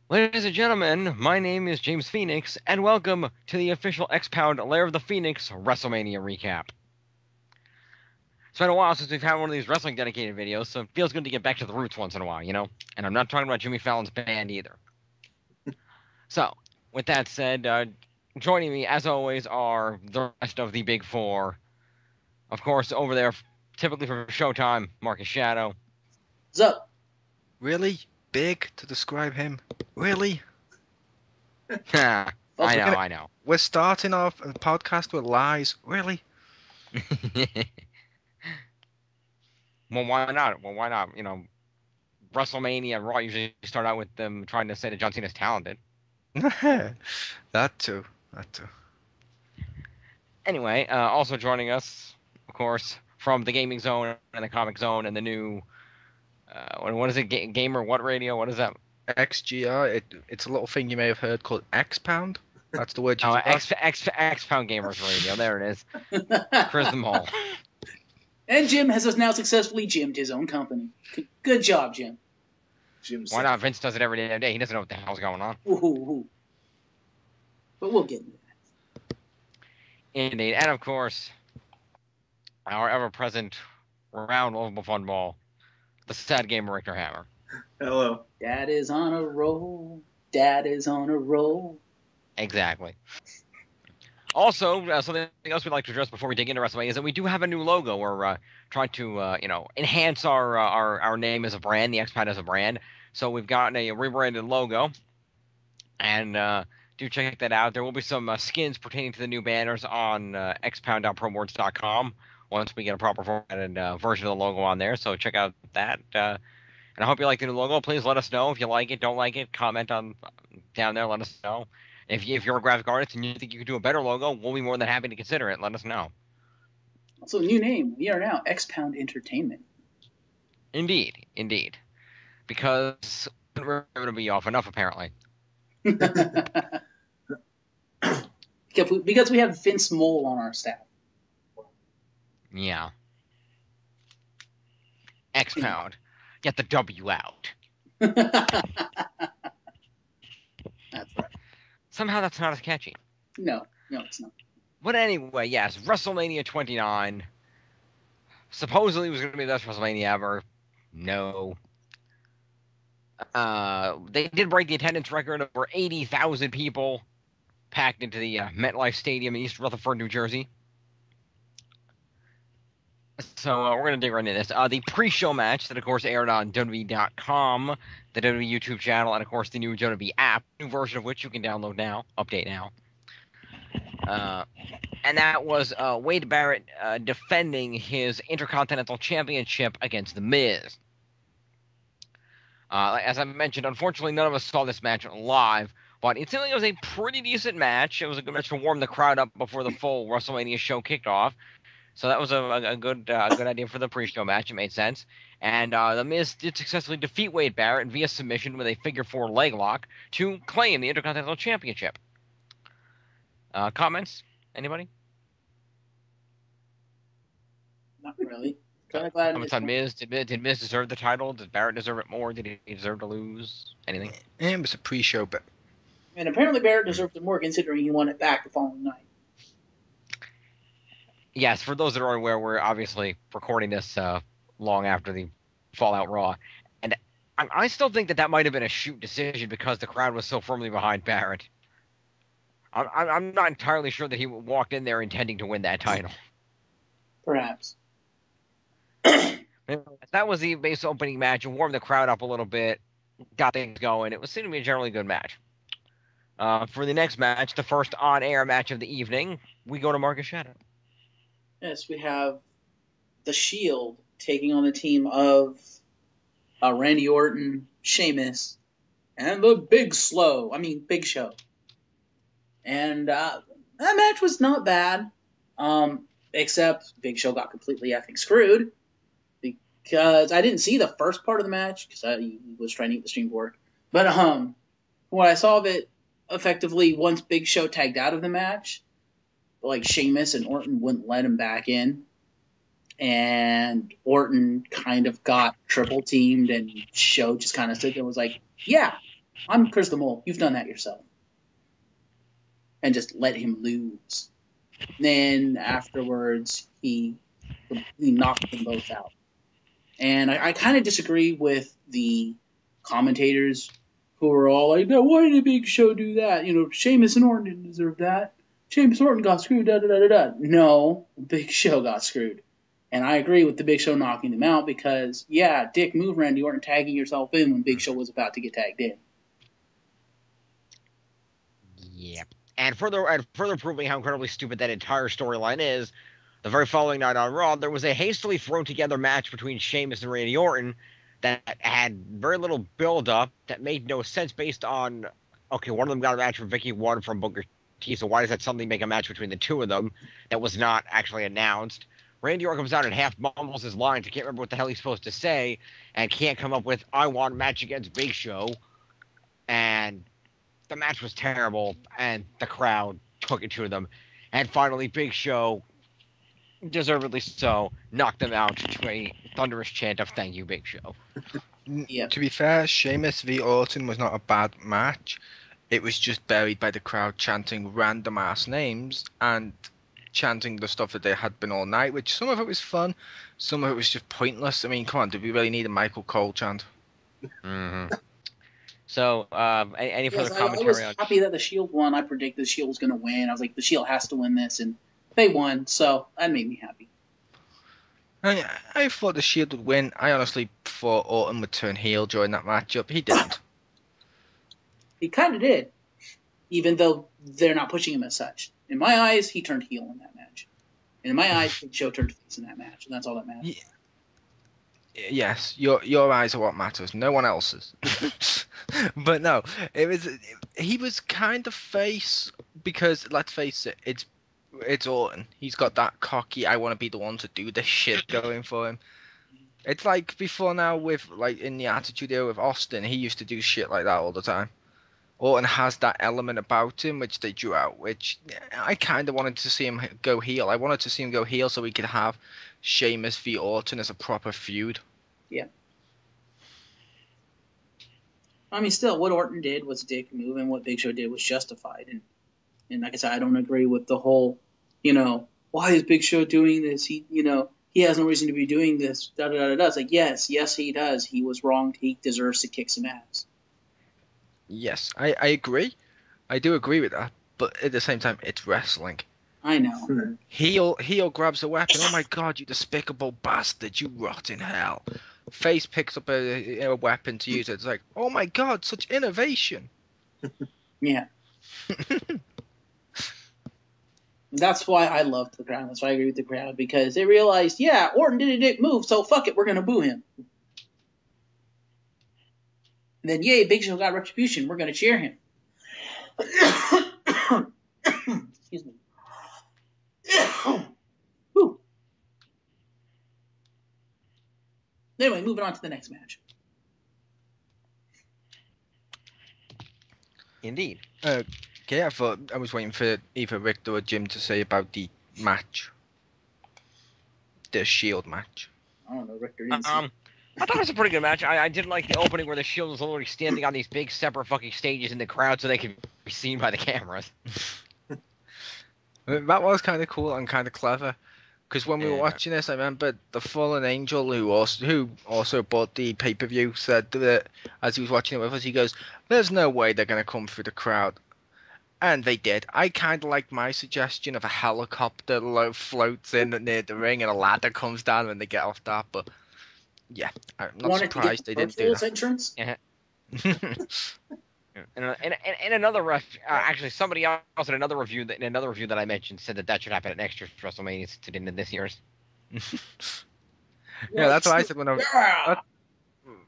Ladies and gentlemen, my name is James Phoenix, and welcome to the official X-Pound Lair of the Phoenix Wrestlemania recap. It's been a while since we've had one of these wrestling dedicated videos, so it feels good to get back to the roots once in a while, you know? And I'm not talking about Jimmy Fallon's band either. So, with that said, joining me, as always, are the rest of the Big Four. Of course, over there, typically for Showtime, Marcus Shadow. What's up? Really? Big to describe him? Really? I know. We're starting off a podcast with lies? Really? Well, why not? You know, WrestleMania and Raw usually start out with them trying to say that John Cena's talented. That too. Anyway, also joining us, of course, from the Gaming Zone and the Comic Zone and the new, what is it, Gamer What Radio? What is that? XGR, it's a little thing you may have heard called X-Pound. That's the word you use. X Pound Gamers Radio. There it is. Chriz them all. And Jim has now successfully gymmed his own company. Good job, Jim. Why not? Vince does it every day. He doesn't know what the hell's going on. Ooh. But we'll get into that. Indeed. And of course, our ever-present round lovable fun ball, the sad gamer Ricktor Hammer. Hello. Dad is on a roll. Dad is on a roll. Exactly. Also, something else we'd like to address before we dig into WrestleMania is that we do have a new logo. We're trying to, enhance our name as a brand, the X-Pound as a brand. So we've gotten a rebranded logo, and do check that out. There will be some skins pertaining to the new banners on xpound.proboards.com once we get a proper formatted version of the logo on there. So check out that. And I hope you like the new logo. Please let us know if you like it, don't like it. Comment on down there. Let us know. If you're a graphic artist and you think you could do a better logo, we'll be more than happy to consider it. Let us know. Also, new name. We are now X-Pound Entertainment. Indeed. Because we're going to be off enough, apparently. Because we have Vince Mole on our staff. Yeah. X-Pound. Get the W out. That's right. Somehow that's not as catchy. No, it's not. But anyway, yes, WrestleMania 29. Supposedly it was going to be the best WrestleMania ever. No. They did break the attendance record of over 80,000 people packed into the MetLife Stadium in East Rutherford, New Jersey. So we're going to dig right into this. The pre-show match that, of course, aired on WWE.com, the WWE YouTube channel, and, of course, the new WWE app, new version of which you can download now, update now. And that was Wade Barrett defending his Intercontinental Championship against The Miz. As I mentioned, unfortunately, none of us saw this match live, but it seemed like it was a pretty decent match. It was a good match to warm the crowd up before the full WrestleMania show kicked off. So that was a good idea for the pre-show match. It made sense. And The Miz did successfully defeat Wade Barrett via submission with a figure 4 leg lock to claim the Intercontinental Championship. Comments? Anybody? Not really. Kind of glad. Comments on Miz? Did Miz deserve the title? Did Barrett deserve it more? Did he deserve to lose? Anything? It was a pre-show, but... And apparently Barrett deserved it more considering he won it back the following night. Yes, for those that are aware, we're obviously recording this long after the Fallout Raw. And I still think that might have been a shoot decision because the crowd was so firmly behind Barrett. I'm not entirely sure that he walked in there intending to win that title. Perhaps. That was the base opening match. It warmed the crowd up a little bit, got things going. It seemed to be a generally good match. For the next match, the first on-air match of the evening, we go to Marcus Shadow. Yes, we have the Shield taking on the team of Randy Orton, Sheamus, and the Big Show. And that match was not bad, except Big Show got completely effing screwed because I didn't see the first part of the match because I was trying to eat the stream board. But what I saw of it, effectively, once Big Show tagged out of the match, like Sheamus and Orton wouldn't let him back in, and Orton kind of got triple teamed, and Show just kind of stood there and was like, yeah, I'm Chris the Mole. You've done that yourself. And just let him lose. Then afterwards, he knocked them both out. And I kind of disagree with the commentators who were all like, "No, why did Big Show do that? You know, Sheamus and Orton didn't deserve that. Sheamus and Orton got screwed, da da da da da." No, Big Show got screwed. And I agree with the Big Show knocking them out because, yeah, dick move, Randy Orton, tagging yourself in when Big Show was about to get tagged in. Yep. And further proving how incredibly stupid that entire storyline is, the very following night on Raw, there was a hastily thrown together match between Sheamus and Randy Orton that had very little build up, that made no sense based on, okay, one of them got a match from Vicky, one from Booker T, so why does that suddenly make a match between the two of them that was not actually announced? Randy Orton comes out and half mumbles his lines, he can't remember what the hell he's supposed to say, and can't come up with, I want a match against Big Show, and the match was terrible, and the crowd took it to them. And finally, Big Show, deservedly so, knocked them out to a thunderous chant of "Thank you, Big Show." Yeah. To be fair, Sheamus v Orton was not a bad match. It was just buried by the crowd chanting random ass names and chanting the stuff that they had been all night, which some of it was fun, some of it was just pointless. I mean, come on, did we really need a Michael Cole chant? Mm-hmm. So, any further Yes, commentary I was on? happy that the Shield won. I predicted the Shield was going to win. I was like, the Shield has to win this, and they won, so that made me happy. I thought the Shield would win. I honestly thought Orton would turn heel during that matchup. He didn't. He kind of did, even though they're not pushing him as such. In my eyes, he turned heel in that match. And in my eyes, Big Show turned face in that match, and that's all that matters. Yes, your eyes are what matters, no one else's. But no, he was kind of face because let's face it, it's Orton. He's got that cocky, I want to be the one to do this shit going for him. It's like before now with like in the Attitude Era with Austin, he used to do shit like that all the time. Orton has that element about him which they drew out, which I kind of wanted to see him go heel. I wanted to see him go heel so we could have Sheamus v Orton as a proper feud. Yeah. I mean, still, what Orton did was a dick move, and what Big Show did was justified. And like I said, I don't agree with the whole, why is Big Show doing this? He has no reason to be doing this. Da da da da. It's like, yes, he does. He was wrong. He deserves to kick some ass. Yes, I agree. I do agree with that. But at the same time, it's wrestling. I know. Heel grabs a weapon. Oh my god, you despicable bastard! You rot in hell. Face picks up a weapon to use it. It's like, oh my god, such innovation. Yeah. That's why I loved the crowd. That's why I agree with the crowd, because they realized, yeah, Orton did a dick move, so fuck it, we're gonna boo him. And then, yay, Big Show got retribution, we're gonna cheer him. Excuse me. Whew. Anyway, moving on to the next match. Indeed. Okay, I was waiting for either Ricktor or Jim to say about the match. The Shield match. I don't know, Ricktor didn't I thought it was a pretty good match. I did like the opening where the Shield was literally standing on these big separate fucking stages in the crowd so they could be seen by the cameras. That was kind of cool and kind of clever. Because when we were watching this, I remember the Fallen Angel, who also bought the pay-per-view, said that as he was watching it with us, he goes, "There's no way they're going to come through the crowd." And they did. I kind of liked my suggestion of a helicopter floats in near the ring and a ladder comes down when they get off that. But yeah, I'm not surprised they didn't do that. Entrance? Yeah. In another actually somebody else in another review that I mentioned said that should happen at next year's WrestleMania since it didn't in this year's. Yeah, that's what I said when I was.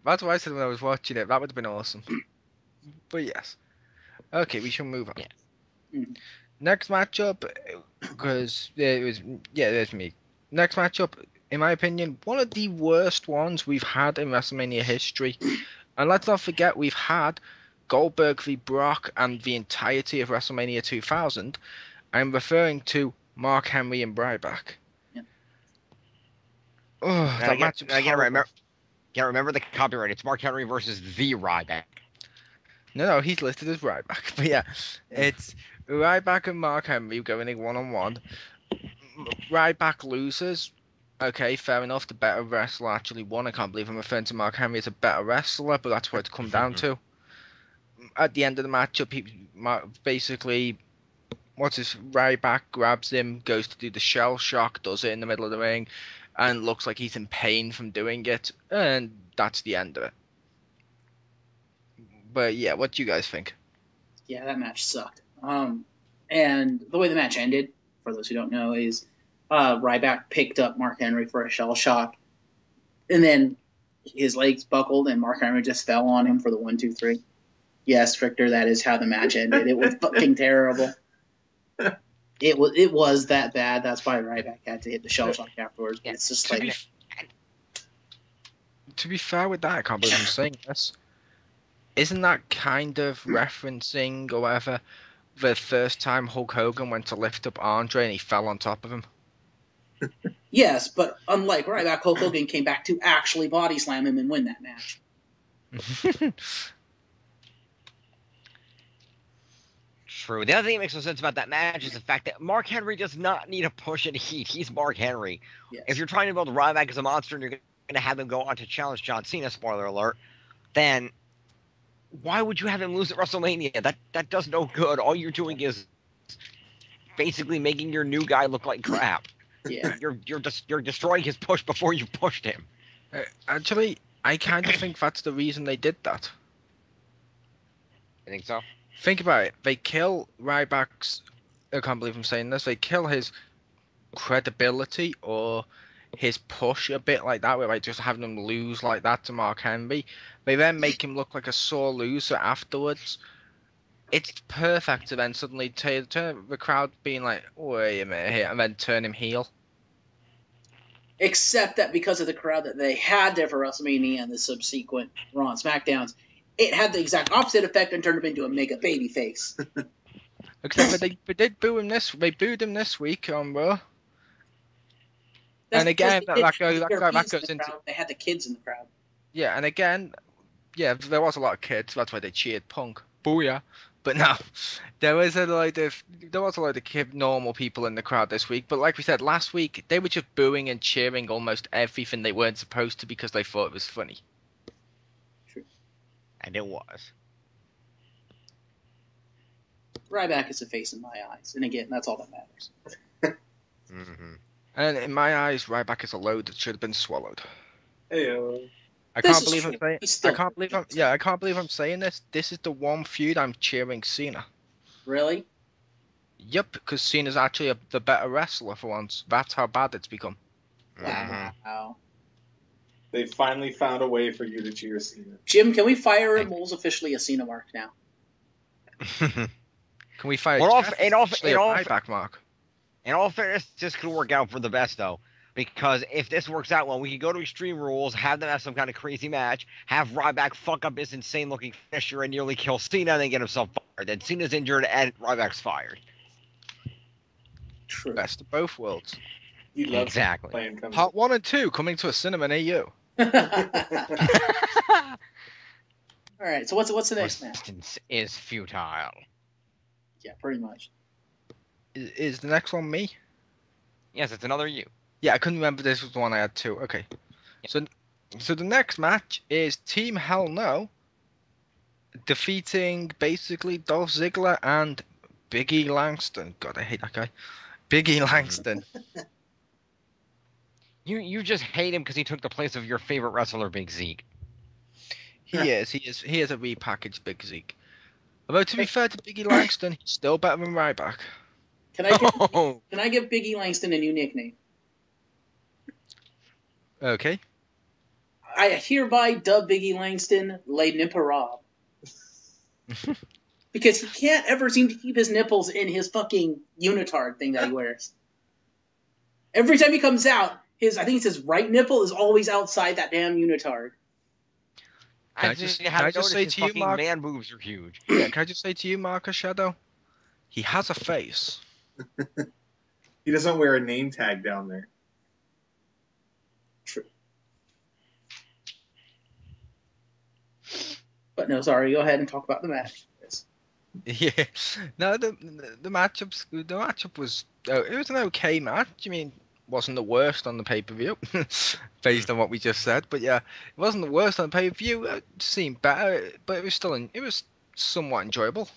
That's what I said when I was watching it. That would have been awesome. But yes, okay, we shall move on. Yeah. Mm-hmm. Next matchup, because there's me. Next matchup, in my opinion, one of the worst ones we've had in WrestleMania history, and let's not forget we've had Goldberg v Brock and the entirety of WrestleMania 2000. I'm referring to Mark Henry and Ryback. Yeah. Oh, that match was horrible. Remember the copyright. It's Mark Henry versus the Ryback. No, he's listed as Ryback. But yeah, it's Ryback and Mark Henry going in 1-on-1. Ryback loses. Okay, fair enough. The better wrestler actually won. I can't believe I'm referring to Mark Henry as a better wrestler, but that's what it's come down to. At the end of the matchup, basically, Ryback grabs him, goes to do the shell shock, does it in the middle of the ring, and looks like he's in pain from doing it, and that's the end of it. But yeah, what do you guys think? Yeah, that match sucked. And the way the match ended, for those who don't know, is Ryback picked up Mark Henry for a shell shock, and then his legs buckled, and Mark Henry just fell on him for the 1-2-3. Yes, Ricktor, that is how the match ended. It was fucking terrible. It was that bad. That's why Ryback had to hit the shell shock afterwards. But it's just to be fair with that, I can't believe I'm saying this. Isn't that kind of referencing or whatever the first time Hulk Hogan went to lift up Andre and he fell on top of him? Yes, but unlike Ryback, Hulk Hogan came back to actually body slam him and win that match. True. The other thing that makes no sense about that match is the fact that Mark Henry does not need a push and heat. He's Mark Henry. Yes. If you're trying to build Ryback as a monster and you're going to have him go on to challenge John Cena, spoiler alert, then why would you have him lose at WrestleMania? That does no good. All you're doing is basically making your new guy look like crap. Yeah. You're destroying his push before you pushed him. Actually, I kind of think that's the reason they did that. I think so. Think about it. They kill Ryback's. I can't believe I'm saying this. They kill his credibility or his push a bit like that, where like just having him lose like that to Mark Henry. They then make him look like a sore loser afterwards. It's perfect to then suddenly turn the crowd being like, wait a minute here, and then turn him heel. Except that because of the crowd that they had there for WrestleMania and the subsequent Raw and SmackDowns, it had the exact opposite effect and turned him into a mega baby face. Except for they did boo him they booed him this week on Raw. And again, that goes into... They had the kids in the crowd. Yeah, and again, yeah, there was a lot of kids. That's why they cheered Punk. Booyah! But no, there was a lot of normal people in the crowd this week. But like we said last week, they were just booing and cheering almost everything they weren't supposed to because they thought it was funny. True. And it was. Ryback is a face in my eyes, and again, that's all that matters. Mm-hmm. And in my eyes, Ryback is a load that should have been swallowed. Heyo. I can't believe I'm saying this. This is the one feud I'm cheering Cena. Really? Yep, because Cena's actually the better wrestler for once. That's how bad it's become. Wow. They finally found a way for you to cheer Cena. Jim, can we fire him? Mole's officially a Cena mark now. Can we fire Ryback mark? In all fairness, this could work out for the best, though. Because if this works out well, we could go to Extreme Rules, have them have some kind of crazy match, have Ryback fuck up his insane-looking finisher and nearly kill Cena, and then get himself fired. Then Cena's injured and Ryback's fired. True. Best of both worlds. You love Exactly. Part 1 and 2 coming to a cinema near you. All right, so what's the next match? Resistance is futile. Yeah, pretty much. Is the next one me? Yes, it's another you. Yeah, I couldn't remember this was the one I had too. Okay. Yeah. So the next match is Team Hell No defeating basically Dolph Ziggler and Biggie Langston. God, I hate that guy. Biggie Langston. You just hate him because he took the place of your favorite wrestler, Big Zeke. He is a repackaged Big Zeke. Although to be fair to Biggie Langston, he's still better than Ryback. Can I give Biggie Langston a new nickname? Okay. I hereby dub Biggie Langston Les Nipperab. Because he can't ever seem to keep his nipples in his fucking unitard thing that he wears. Every time he comes out, I think it's his right nipple is always outside that damn unitard. Can I just say to you, Mark? Man boobs are huge. Yeah, can I just say to you, Marcus Shadow? He has a face. He doesn't wear a name tag down there. True. But But no, sorry. Go ahead and talk about the match. Yes. Yeah. No, the matchup was it was an okay match. I mean, wasn't the worst on the pay-per-view, based on what we just said. But yeah, it wasn't the worst on the pay-per-view. It seemed better, but it was somewhat enjoyable.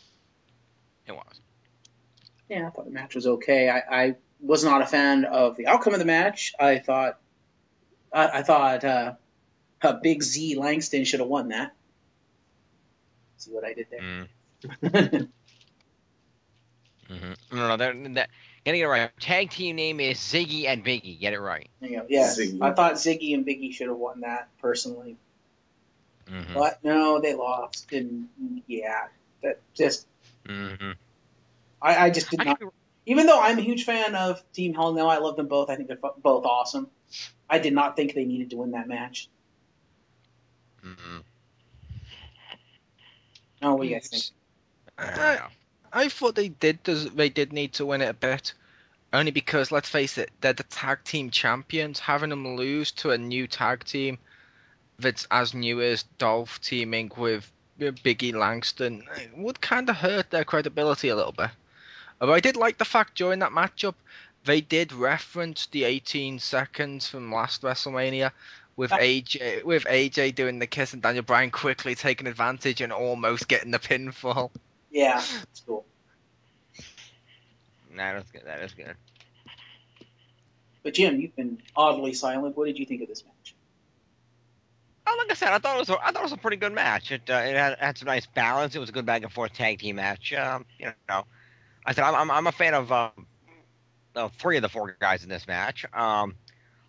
It was. Yeah, I thought the match was okay. I was not a fan of the outcome of the match. I thought Big Z Langston should have won that. See what I did there? No, getting it right. Tag team name is Ziggy and Biggie. Get it right. There you go. Yes, Ziggy. I thought Ziggy and Biggie should have won that personally, but no, they lost. And yeah, that just I just did not. Even though I'm a huge fan of Team Hell No, I love them both. I think they're both awesome. I did not think they needed to win that match. Oh, what do you guys think? I thought they did need to win it a bit, only because let's face it, they're the tag team champions. Having them lose to a new tag team that's as new as Dolph teaming with Biggie Langston would kind of hurt their credibility a little bit. Although I did like the fact during that matchup they did reference the 18 seconds from last WrestleMania with AJ doing the kiss and Daniel Bryan quickly taking advantage and almost getting the pinfall. Yeah, it's cool. That is good. But Jim, you've been oddly silent. What did you think of this match? Oh, like I said, I thought it was a pretty good match. It had some nice balance. It was a good back and forth tag team match. I said I'm a fan of 3 of the 4 guys in this match. Like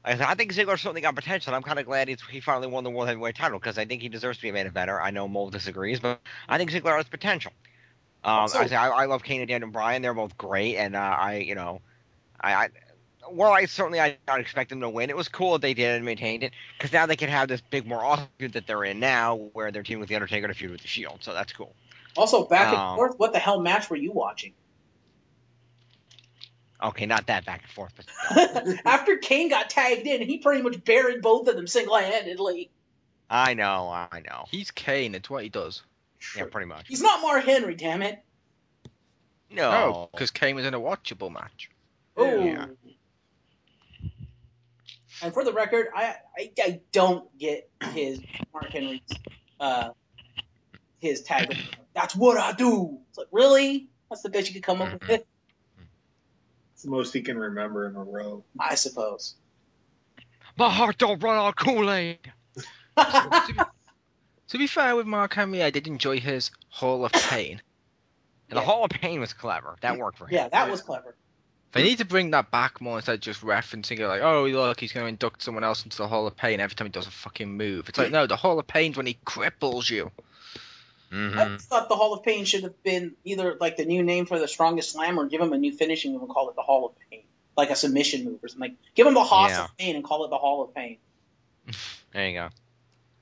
I said, I think Ziggler certainly got potential. I'm kind of glad he finally won the World Heavyweight title because I think he deserves to be made better. I know Mole disagrees, but I think Ziggler has potential. I love Kane and Daniel Bryan. They're both great, and I certainly I don't expect them to win. It was cool that they did and maintained it because now they can have this big, more awesome feud that they're in now, where they're teaming with the Undertaker to feud with the Shield. So that's cool. Also, back and forth. What the hell match were you watching? Okay, not that back and forth, but after Kane got tagged in, he pretty much buried both of them single-handedly. I know. He's Kane. It's what he does. Yeah, pretty much. He's not Mark Henry, damn it. No, because Kane was in a watchable match. Oh. Yeah. And for the record, I don't get his Mark Henry's his tag. That's what I do. It's like, really? That's the best you could come up with? It's the most he can remember in a row. I suppose. My heart don't run on Kool-Aid. To be fair with Mark Henry, I did enjoy his Hall of Pain. And the Hall of Pain was clever. That worked for him. Yeah, that was clever. They need to bring that back more instead of just referencing it like, oh, look, he's going to induct someone else into the Hall of Pain every time he does a fucking move. It's like, no, the Hall of Pain's when he cripples you. I thought the Hall of Pain should have been either like the new name for the Strongest Slam or give him a new finishing move and call it the Hall of Pain. Like a submission move or something. Like, give him the Hoss of Pain and call it the Hall of Pain. There you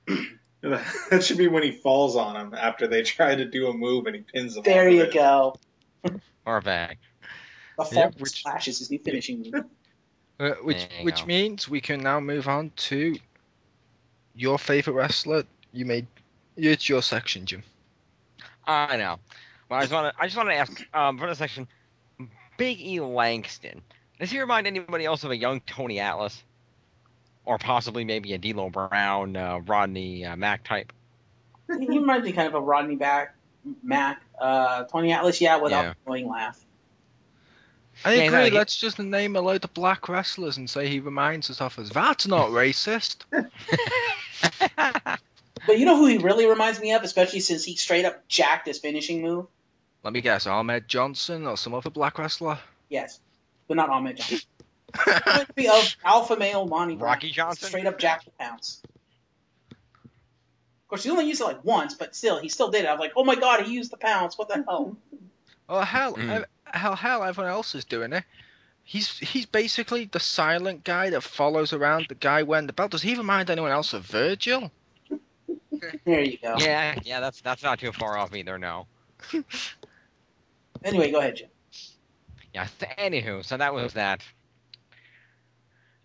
go. That should be when he falls on him after they try to do a move and he pins him. There you go. Or back. The fall slash is his new finishing move. Which means we can now move on to your favorite wrestler. It's your section, Jim. I know. Well, I just want to ask for this section, Big E Langston. Does he remind anybody else of a young Tony Atlas, or possibly maybe a D'Lo Brown, Rodney Mack type? He reminds me kind of a Rodney Mack, Tony Atlas, without the annoying laugh. I agree. Let's just name a load of black wrestlers and say he reminds us of us. That's not racist. But you know who he really reminds me of, especially since he straight up jacked his finishing move? Let me guess, Ahmed Johnson or some other black wrestler? Yes, but not Ahmed Johnson. It reminds me of alpha male Monty Brown. Rocky Johnson? Straight up jacked the pounce. Of course, he only used it like once, but still, he still did it. I'm like, oh my god, he used the pounce. What the hell? Oh, hell, everyone else is doing it. He's basically the silent guy that follows around the guy wearing the belt. Does he remind anyone else of Virgil? There you go. Yeah, that's not too far off either, no. Anyway, go ahead, Jim. Yeah, anywho, so that was that.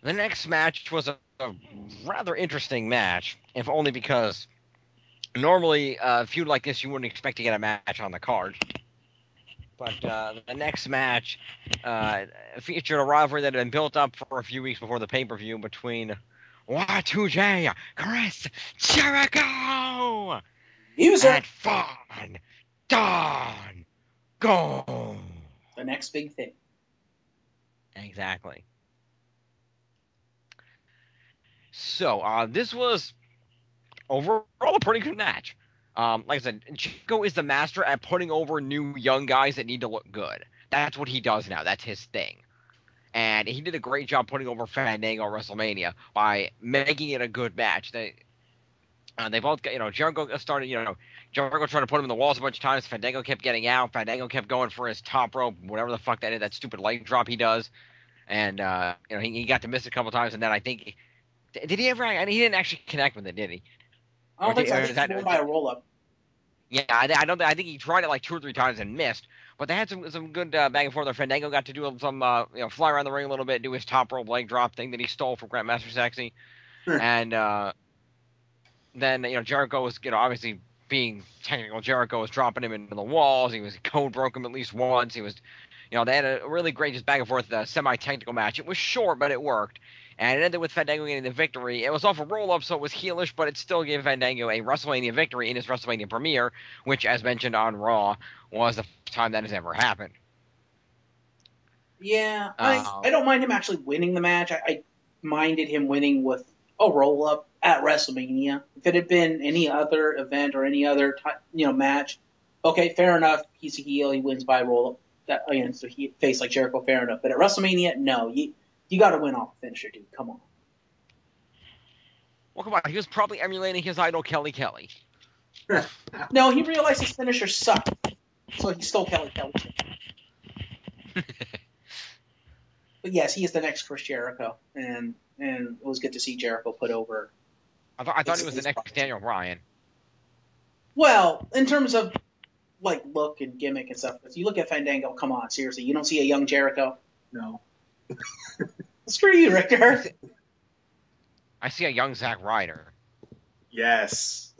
The next match was a rather interesting match, if only because Normally, a feud like this, you wouldn't expect to get a match on the card. But the next match featured a rivalry that had been built up for a few weeks before the pay-per-view between Y2J, Chris Jericho, User. and Fun Don Go. The next big thing. Exactly. So this was overall a pretty good match. Like I said, Chico is the master at putting over new young guys that need to look good. That's what he does now. That's his thing. And he did a great job putting over Fandango at WrestleMania by making it a good match. They both got, Jericho started, Jericho tried to put him in the walls a bunch of times. Fandango kept getting out. Fandango kept going for his top rope, whatever the fuck that is, that stupid leg drop he does. And, he got to miss it a couple times. And then I think, did he ever, he didn't actually connect with it, did he? I don't think so. I think he won by a roll-up. Yeah, I think he tried it like 2 or 3 times and missed. But they had some good back and forth there. Fandango got to do some, fly around the ring a little bit, do his top rope leg drop thing that he stole from Grandmaster Sexy. And then, Jericho was, obviously being technical. Jericho was dropping him into the walls. He was code broke him at least once. He was, they had a really great just back and forth semi-technical match. It was short, but it worked. And it ended with Fandango getting the victory. It was off a roll-up, so it was heelish, but it still gave Fandango a WrestleMania victory in his WrestleMania premiere, which, as mentioned on Raw, was the first time that has ever happened. Yeah, I don't mind him actually winning the match. I minded him winning with a roll-up at WrestleMania. If it had been any other event or any other match, okay, fair enough. He's a heel. He wins by a roll-up. So he faced like Jericho, fair enough. But at WrestleMania, no, you got to win off the finisher, dude. Come on. Well, come on. He was probably emulating his idol, Kelly Kelly. No, he realized his finisher sucked, so he stole Kelly Kelly. But yes, he is the next Chris Jericho, and it was good to see Jericho put over. I thought he was the next Daniel Bryan. Well, in terms of like look and gimmick and stuff, if you look at Fandango, come on, seriously, you don't see a young Jericho? No. Screw you, Ricktor. I see a young Zack Ryder. Yes.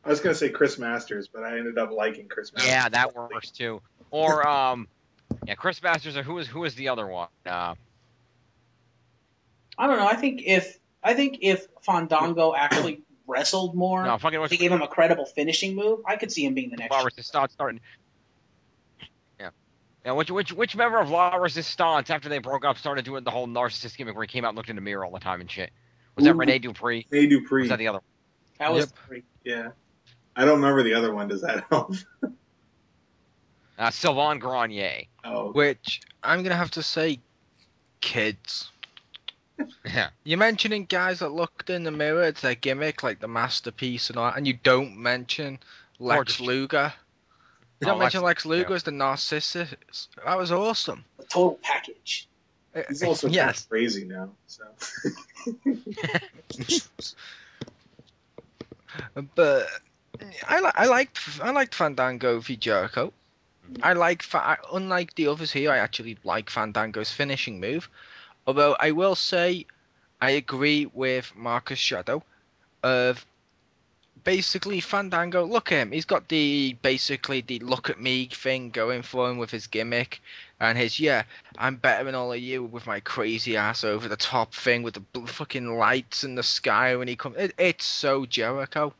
I was going to say Chris Masters, but I ended up liking Chris Masters. Yeah, that works too. Or, Chris Masters, or who is the other one? I don't know. I think if Fandango actually wrestled more, they gave him a credible finishing move, I could see him being the next. La Resistance starting. Yeah, which member of La Resistance, after they broke up, started doing the whole narcissist gimmick where he came out and looked in the mirror all the time and shit? Was that Rene Dupree? Rene Dupree. Was that the other one? That was Dupree. Yeah. I don't remember the other one. Does that help? Sylvain Grenier. Oh. Which, I'm going to have to say, kids. Yeah. You're mentioning guys that looked in the mirror, it's their gimmick, like the masterpiece and all that, and you don't mention Lex Luger. You don't mention Lex Luger as the narcissist. That was awesome. The total package. He's also kind of crazy now, so. But I liked Fandango v Jericho. Unlike the others here, I actually like Fandango's finishing move. Although I will say, I agree with Marcus Shadow of basically Fandango. Look at him; he's got the look at me thing going for him with his gimmick and his I'm better than all of you with my crazy ass over the top thing with the fucking lights in the sky when he comes. It's so Jericho.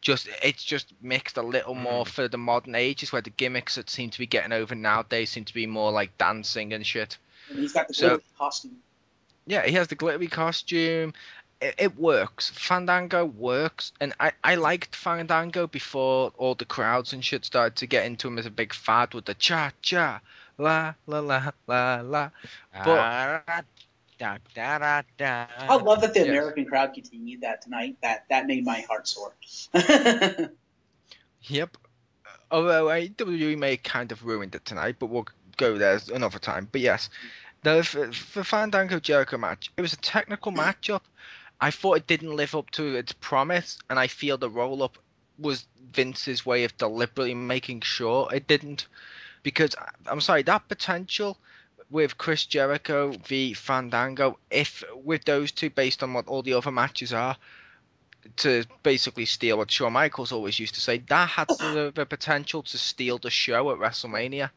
It's just mixed a little more for the modern ages where the gimmicks that seem to be getting over nowadays seem to be more like dancing and shit. And he's got the glittery costume. Yeah, he has the glittery costume. It works. Fandango works. And I liked Fandango before all the crowds and shit started to get into him as a big fad with the cha-cha, la, la, la, la, la. But I love that the American crowd continued that tonight. That made my heart sore. Yep. Although WWE may kind of ruined it tonight, but we'll go there another time. But yes, the Fandango Jericho match, it was a technical matchup. I thought it didn't live up to its promise, and I feel the roll-up was Vince's way of deliberately making sure it didn't. Because, I'm sorry, that potential with Chris Jericho v Fandango, if with those two, based on what all the other matches are, to basically steal what Shawn Michaels always used to say, that had the potential to steal the show at WrestleMania.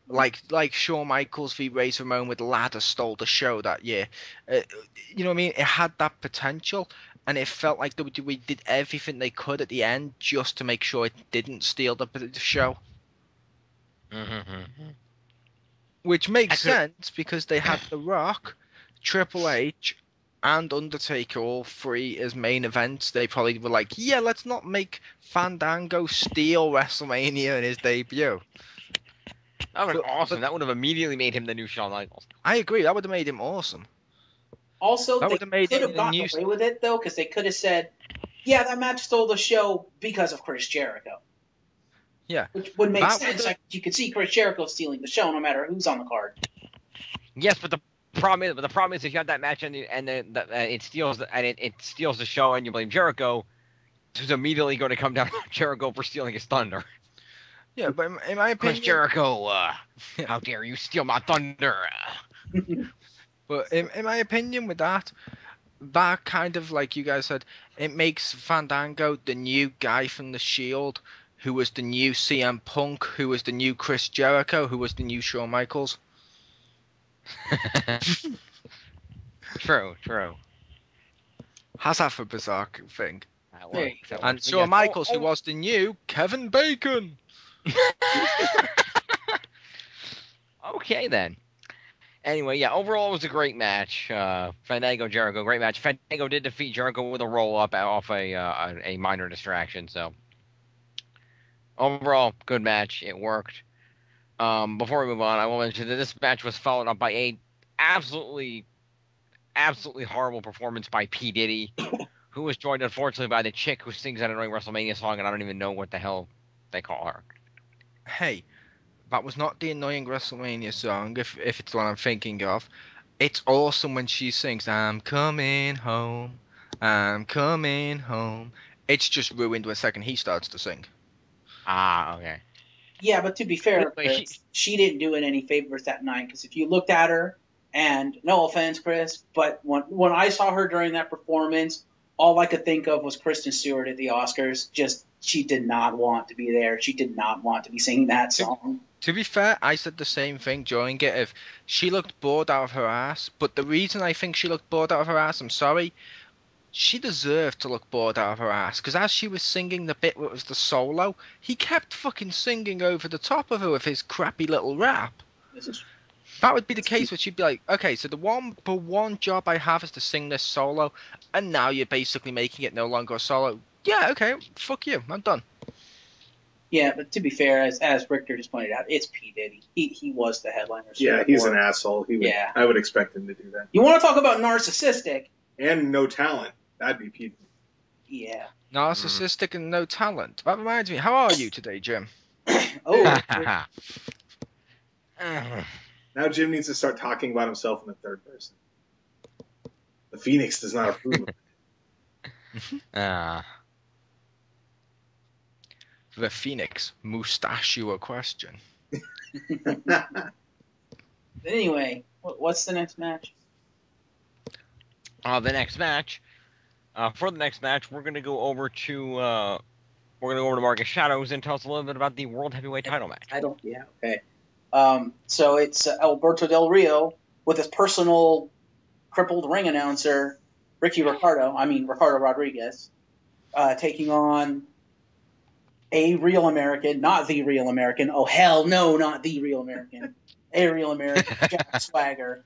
Like Shawn Michaels v Razor Ramon with ladder stole the show that year. You know what I mean? It had that potential, and it felt like WWE did everything they could at the end just to make sure it didn't steal the show. Mm-hmm. Which makes I could- sense because they had The Rock, Triple H, and Undertaker all three as main events. They probably were like, yeah, let's not make Fandango steal WrestleMania in his debut. That would have been awesome. But That would have immediately made him the new Shawn Michaels. I agree, that would have made him awesome. Also, That they would have made could him have the gotten new. away with it, though, because they could have said, yeah, that match stole the show because of Chris Jericho. Yeah. Which would make That sense. would've- Like, you could see Chris Jericho stealing the show no matter who's on the card. Yes, but the problem is if you have that match and then it steals it steals the show and you blame Jericho, who's immediately going to come down on Jericho for stealing his thunder. Yeah, but in my Chris opinion, Jericho, how dare you steal my thunder? but in my opinion, with that kind of, like you guys said, it makes Fandango the new guy from the Shield, who was the new CM Punk, who was the new Chris Jericho, who was the new Shawn Michaels. True. How's that for a bizarre thing? That There you works, go. that And works. But Shawn yes, Michaels, who was the new Kevin Bacon. Okay then. Anyway, yeah, overall it was a great match. Fandango Jericho, great match. Fandango did defeat Jericho with a roll up off a minor distraction. So overall, good match. It worked. Before we move on, I will mention that this match was followed up by a absolutely horrible performance by P Diddy, who was joined unfortunately by the chick who sings that annoying WrestleMania song, and I don't even know what the hell they call her. Hey, that was not the annoying WrestleMania song, if it's the one I'm thinking of. It's awesome when she sings, I'm coming home, I'm coming home. It's just ruined when second he starts to sing. Ah, okay. Yeah, but to be fair, Anyway, Chris, she didn't do it any favors that night, because if you looked at her, and no offense, Chris, but when I saw her during that performance, all I could think of was Kristen Stewart at the Oscars. Just, she did not want to be there. She did not want to be singing that song. To be fair, I said the same thing during it. If she looked bored out of her ass, but the reason I think she looked bored out of her ass, I'm sorry, she deserved to look bored out of her ass, because as she was singing the bit where it was the solo, he kept fucking singing over the top of her with his crappy little rap. This is That would be the case where she'd be like, okay, so the one job I have is to sing this solo, and now you're basically making it no longer a solo. Yeah, okay, fuck you, I'm done. Yeah, but to be fair, as Ricktor just pointed out, it's P Diddy. He was the headliner. Yeah, he's an asshole. Yeah. I would expect him to do that. You want to talk about narcissistic? And no talent. That'd be Pete. Yeah. Narcissistic and no talent. That reminds me, how are you today, Jim? Oh, Now Jim needs to start talking about himself in the third person. The Phoenix does not approve of it. The Phoenix mustachio question. anyway, what's the next match? The next match. For the next match, we're gonna go over to Marcus Shadows and tell us a little bit about the World Heavyweight Title match. Yeah, okay. So it's Alberto Del Rio with his personal crippled ring announcer, Ricardo Rodriguez, taking on a real American, not the real American. Oh, hell no, not the real American. A real American, Jack Swagger,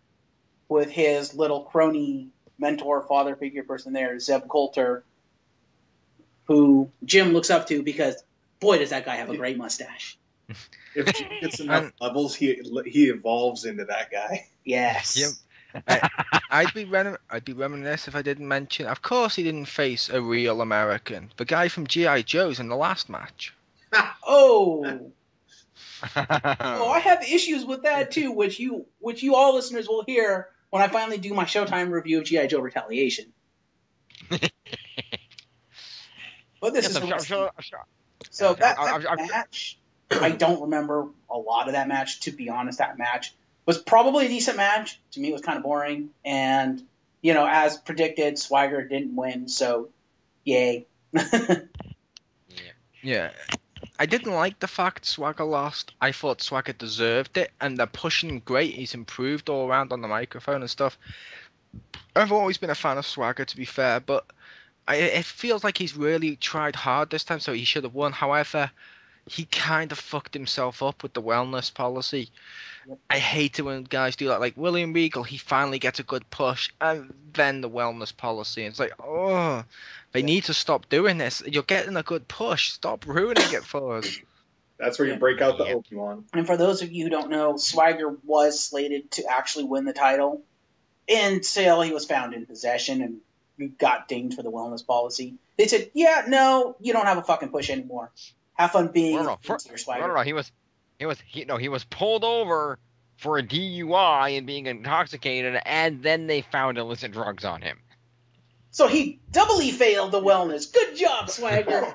with his little crony mentor, father figure person there, Zeb Coulter, who Jim looks up to because, boy, does that guy have a great mustache. If Jim gets enough levels, he evolves into that guy. Yes. Yep. I'd be reminiscent if I didn't mention. Of course, he didn't face a real American. The guy from G.I. Joe's in the last match. Oh, I have issues with that too, which you all listeners will hear when I finally do my Showtime review of G.I. Joe Retaliation. But this is so that match. I don't remember a lot of that match, to be honest. That match was probably a decent match. To me, it was kind of boring. And, as predicted, Swagger didn't win. So Yay. Yeah. I didn't like the fact Swagger lost. I thought Swagger deserved it, and they're pushing him great. He's improved all around on the microphone and stuff. I've always been a fan of Swagger, to be fair, but it feels like he's really tried hard this time, so he should have won. However, he kind of fucked himself up with the wellness policy. I hate it when guys do that. Like William Regal, he finally gets a good push, and then the wellness policy. It's like, oh, they need to stop doing this. You're getting a good push. Stop ruining it for us. That's where you break out the Obi-Wan. And for those of you who don't know, Swagger was slated to actually win the title until he was found in possession and got dinged for the wellness policy. They said, yeah, no, you don't have a fucking push anymore. Have fun being your Swagger. No, he was pulled over for a DUI and being intoxicated, and then they found illicit drugs on him. So he doubly failed the wellness. Good job, Swagger.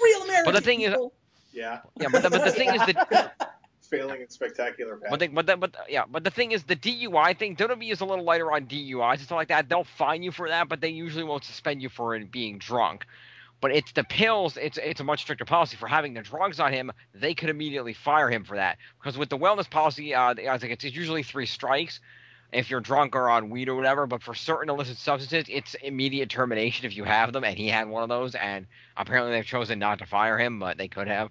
Real American. But the thing people. but the thing is that failing in spectacular fashion. But the thing is, the DUI thing, WWE is a little lighter on DUIs and stuff like that. They'll fine you for that, but they usually won't suspend you for being drunk. But it's the pills. It's a much stricter policy for having the drugs on him. They could immediately fire him for that, because with the wellness policy, I think it's usually 3 strikes if you're drunk or on weed or whatever. But for certain illicit substances, it's immediate termination if you have them. And he had one of those, and apparently they've chosen not to fire him, but they could have.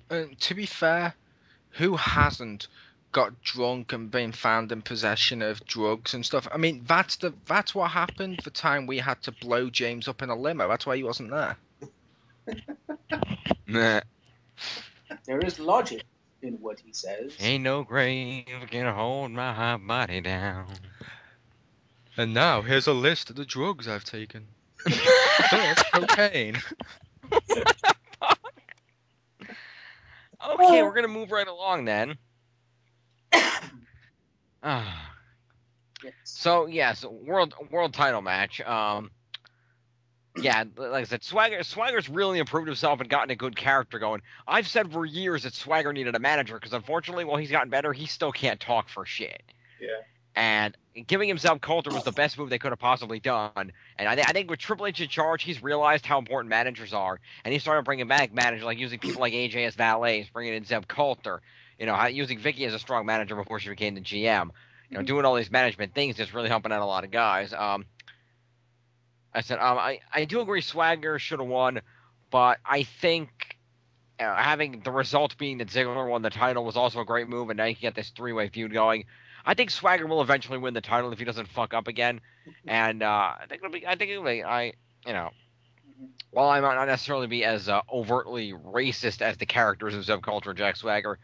To be fair, who hasn't got drunk and been found in possession of drugs and stuff? I mean, that's what happened the time we had to blow James up in a limo. That's why he wasn't there. Nah. There is logic in what he says. Ain't no grave can hold my body down. And now here's a list of the drugs I've taken. Cocaine. Okay, we're gonna move right along then. So world title match. Yeah, like I said, Swagger's really improved himself and gotten a good character going. I've said for years that Swagger needed a manager because unfortunately, while he's gotten better, he still can't talk for shit. Yeah. And giving himself Coulter was the best move they could have possibly done. And I think with Triple H in charge, he's realized how important managers are, and he started bringing back managers, like using people like AJ as valets, bringing in Zeb Coulter, using Vicky as a strong manager before she became the GM. Doing all these management things is really helping out a lot of guys. I do agree Swagger should have won, but I think having the result being that Ziggler won the title was also a great move, and now you can get this 3-way feud going. I think Swagger will eventually win the title if he doesn't fuck up again, and while I might not necessarily be as overtly racist as the characters of Zeb Coulter and Jack Swagger,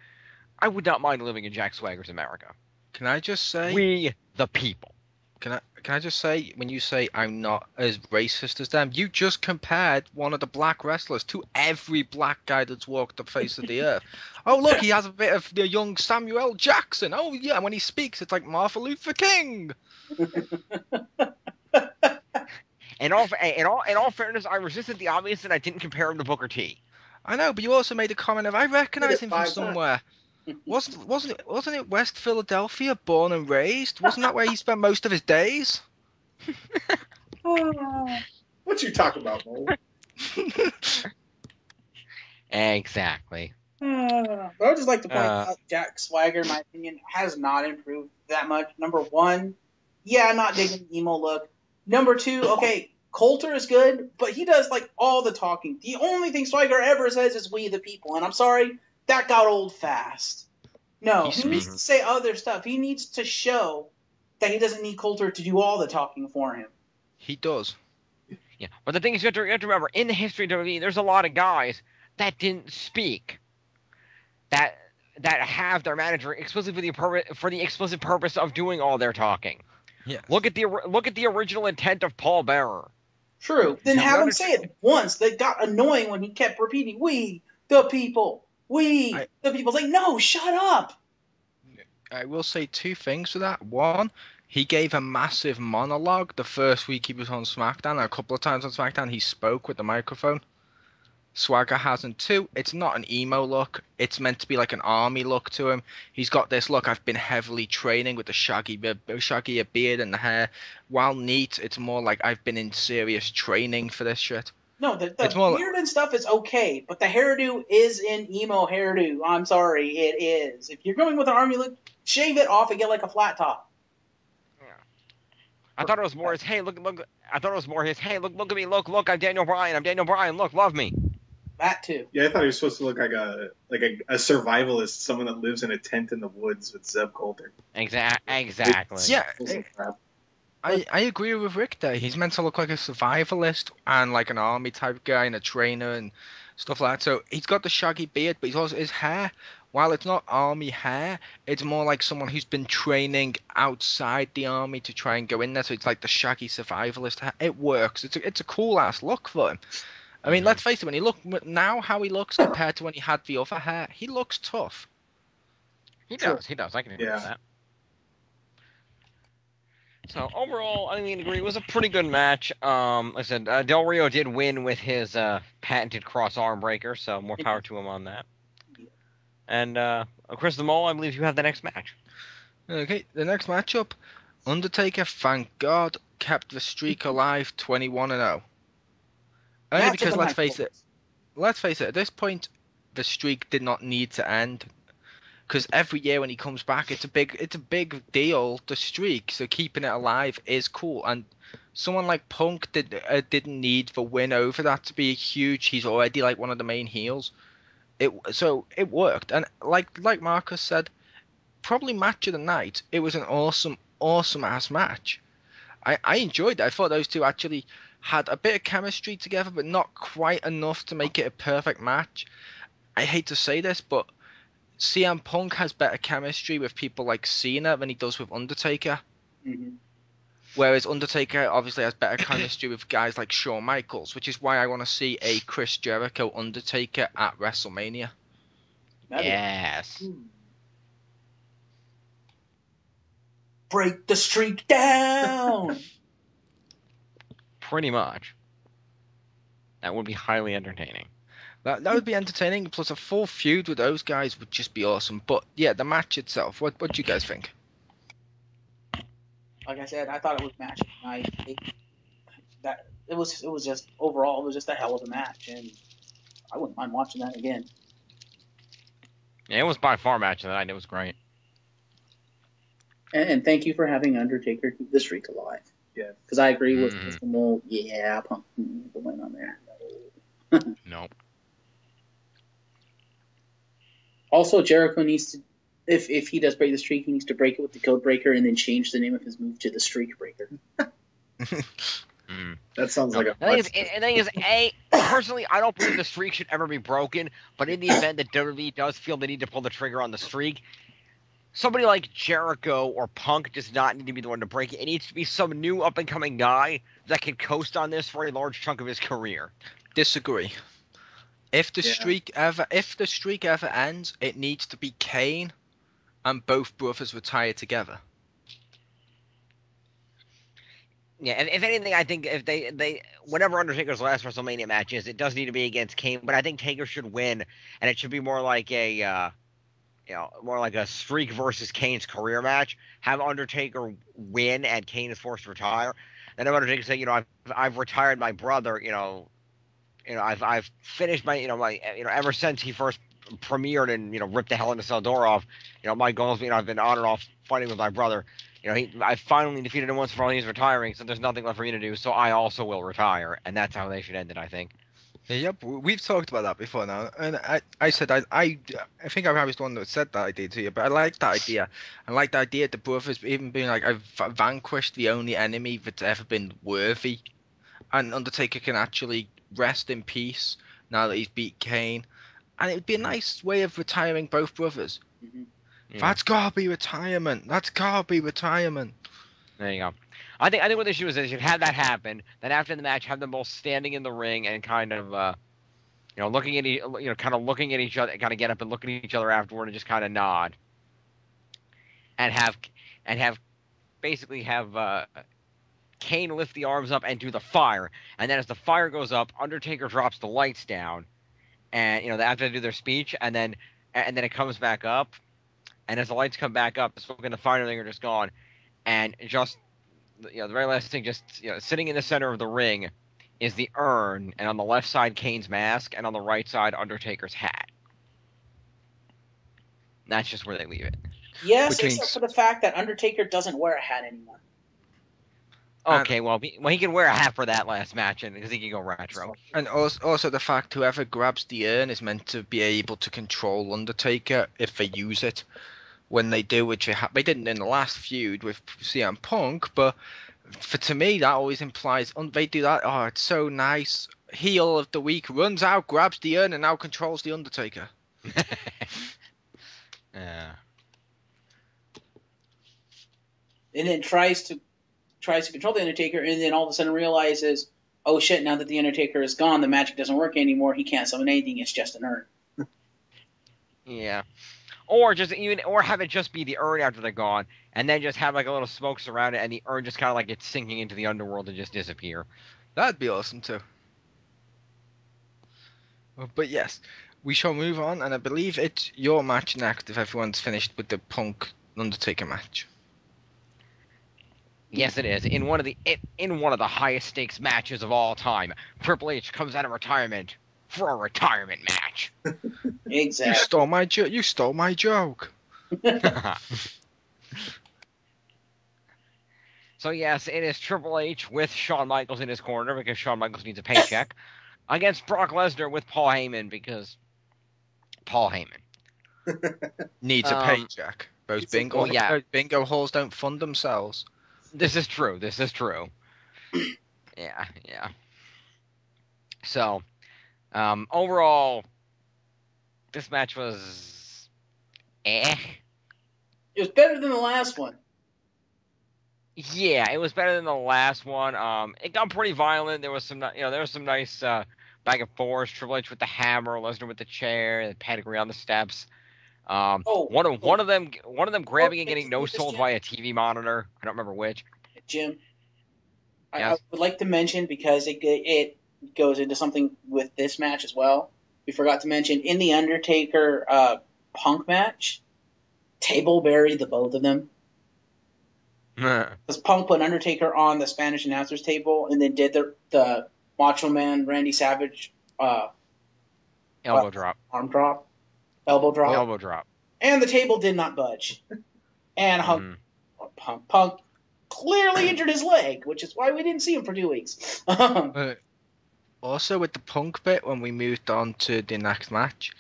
I would not mind living in Jack Swagger's America. Can I just say, we the people. Can I just say, when you say I'm not as racist as them, you just compared one of the black wrestlers to every black guy that's walked the face of the earth. Oh, look, he has a bit of the young Samuel Jackson. Oh, yeah, when he speaks, it's like Martin Luther King. In all fairness, I resisted the obvious and I didn't compare him to Booker T. I know, but you also made a comment of, I recognize him from somewhere. Wasn't it West Philadelphia, born and raised? Wasn't that where he spent most of his days? What you talking about, Mo? Exactly. But I would just like to point out Jack Swagger, in my opinion, has not improved that much. Number one, not digging the emo look. Number two, okay, Coulter is good, but he does like all the talking. The only thing Swagger ever says is "we the people," and I'm sorry, that got old fast. No, he needs to say other stuff. He needs to show that he doesn't need Coulter to do all the talking for him. He does. Yeah, but the thing is, you have to remember, in the history of WWE, there's a lot of guys that didn't speak, that have their manager explicitly for the explicit purpose of doing all their talking. Yeah. Look at the original intent of Paul Bearer. True. Then have him say it once. That got annoying when he kept repeating, "We the people." The people say, no, shut up. I will say 2 things for that. One, he gave a massive monologue the first week he was on SmackDown. A couple of times on SmackDown, he spoke with the microphone. Swagger hasn't. 2, it's not an emo look. It's meant to be like an army look to him. He's got this look, I've been heavily training with the shaggier beard and the hair. While neat, it's more like I've been in serious training for this shit. No, the It's more beard and stuff is okay, but the hairdo is an emo hairdo. I'm sorry, it is. If you're going with an army look, shave it off and get like a flat top. I thought it was more his, hey, look. I thought it was more his, hey, look at me, look, I'm Daniel Bryan, look, love me. That too. Yeah, I thought he was supposed to look like a survivalist, someone that lives in a tent in the woods with Zeb Coulter. Exactly. yeah. Crap. I agree with Rick there. He's meant to look like a survivalist and like an army type guy and a trainer and stuff like that. So he's got the shaggy beard, but he's also his hair. While it's not army hair, it's more like someone who's been training outside the army to try and go in there. So it's like the shaggy survivalist hair. It works. It's a cool ass look for him. I mean, let's face it. When you look now, how he looks compared to when he had the other hair, he looks tough. He does. I can agree with that. So overall, I mean, agree. It was a pretty good match. Like I said, Del Rio did win with his patented cross arm breaker, so more power to him on that. And Chris the Mole, I believe you have the next match. Okay, the next matchup, Undertaker, thank God, kept the streak alive, 21-0. Only because let's face it, at this point, the streak did not need to end. Because every year when he comes back, it's a big deal. The streak, so keeping it alive is cool. And someone like Punk didn't need the win over that to be huge. He's already like one of the main heels. So it worked. And like Marcus said, probably match of the night. It was an awesome ass match. I enjoyed it. I thought those two actually had a bit of chemistry together, but not quite enough to make it a perfect match. I hate to say this, but CM Punk has better chemistry with people like Cena than he does with Undertaker. Mm-hmm. Whereas Undertaker obviously has better chemistry with guys like Shawn Michaels, which is why I want to see a Chris Jericho Undertaker at WrestleMania. Yes. Break the streak down! Pretty much. That would be highly entertaining. That would be entertaining, plus a full feud with those guys would just be awesome. But yeah, the match itself, what do you guys think? Like I said, I thought it was match of the night. It was just overall, it was just a hell of a match, and I wouldn't mind watching that again. Yeah, it was by far match of the night. It was great. And thank you for having Undertaker keep the streak alive. Yeah. Because I agree with Mr. Mole. Yeah, Punk the win on there. Nope. Also, Jericho needs to, if he does break the streak, he needs to break it with the Code Breaker and then change the name of his move to the Streak Breaker. That sounds like a. The thing is, personally, I don't believe the streak should ever be broken. But in the event that WWE does feel they need to pull the trigger on the streak, somebody like Jericho or Punk does not need to be the one to break it. It needs to be some new up and coming guy that can coast on this for a large chunk of his career. Disagree. If the streak ever ends, it needs to be Kane and both brothers retire together. Yeah, and if anything, I think if they whatever Undertaker's last WrestleMania match is, it does need to be against Kane, but I think Taker should win, and it should be more like a more like a Streak versus Kane's career match. Have Undertaker win and Kane is forced to retire. Then have Undertaker say, I've retired my brother, I've finished my ever since he first premiered and ripped the Hell in a Cell door off, my goals, I've been on and off fighting with my brother. I finally defeated him once for all. He's retiring, so there's nothing left for me to do. So I also will retire, and that's how they should end it, I think. Yep, we've talked about that before now, and I said I think I was the one that said that idea to you, but I like that idea. I like the idea of the brothers even being like, I've vanquished the only enemy that's ever been worthy, and Undertaker can actually rest in peace now that he's beat Kane, and it would be a nice way of retiring both brothers. Mm-hmm. Yeah. That's gotta be retirement. There you go. I think what they should do is they should have that happen. Then after the match, have them both standing in the ring and kind of, looking at looking at each other, kind of get up and look at each other afterward and just kind of nod. And have Kane lift the arms up and do the fire, and then as the fire goes up, Undertaker drops the lights down, and they have to do their speech, and then it comes back up, and as the lights come back up, the smoke and the fire and everything are just gone, and just the very last thing, just sitting in the center of the ring is the urn, and on the left side Kane's mask, and on the right side Undertaker's hat. That's just where they leave it. Yes, Which except means- for the fact that Undertaker doesn't wear a hat anymore. Okay, well, he can wear a hat for that last match, because he can go retro. And also the fact whoever grabs the urn is meant to be able to control Undertaker if they use it. When they do, which they didn't in the last feud with CM Punk, but to me that always implies they do that. Oh, it's so nice. Heel of the week runs out, grabs the urn, and now controls the Undertaker. Yeah. And then tries to control the Undertaker, and then all of a sudden realizes, oh shit! Now that the Undertaker is gone, the magic doesn't work anymore. He can't summon anything. It's just an urn. Yeah. Or have it just be the urn after they're gone, and then just have like a little smoke surround it, and the urn just kind of like gets sinking into the underworld and just disappear. That'd be awesome too. But yes, we shall move on, and I believe it's your match next if everyone's finished with the Punk Undertaker match. Yes, it is. In one of the highest stakes matches of all time, Triple H comes out of retirement for a retirement match. Exactly. You stole my joke. So yes, it is Triple H with Shawn Michaels in his corner because Shawn Michaels needs a paycheck, against Brock Lesnar with Paul Heyman because Paul Heyman Needs a paycheck. Those bingo, those bingo halls don't fund themselves. This is true. Yeah. So, overall, this match was It was better than the last one. Yeah, it was better than the last one. It got pretty violent. There was some nice back and forth. Triple H with the hammer, Lesnar with the chair, the pedigree on the steps. One of them grabbing and getting no-sold by a TV monitor. I don't remember which. Jim, Yes? I would like to mention, because it goes into something with this match as well. We forgot to mention, in the Undertaker Punk match, table buried the both of them. Because Punk put Undertaker on the Spanish announcer's table and then did the Macho Man Randy Savage Elbow drop. Arm drop. Elbow drop. Elbow drop. And the table did not budge. And Punk clearly injured his leg, which is why we didn't see him for 2 weeks. Also, with the Punk bit, when we moved on to the next match,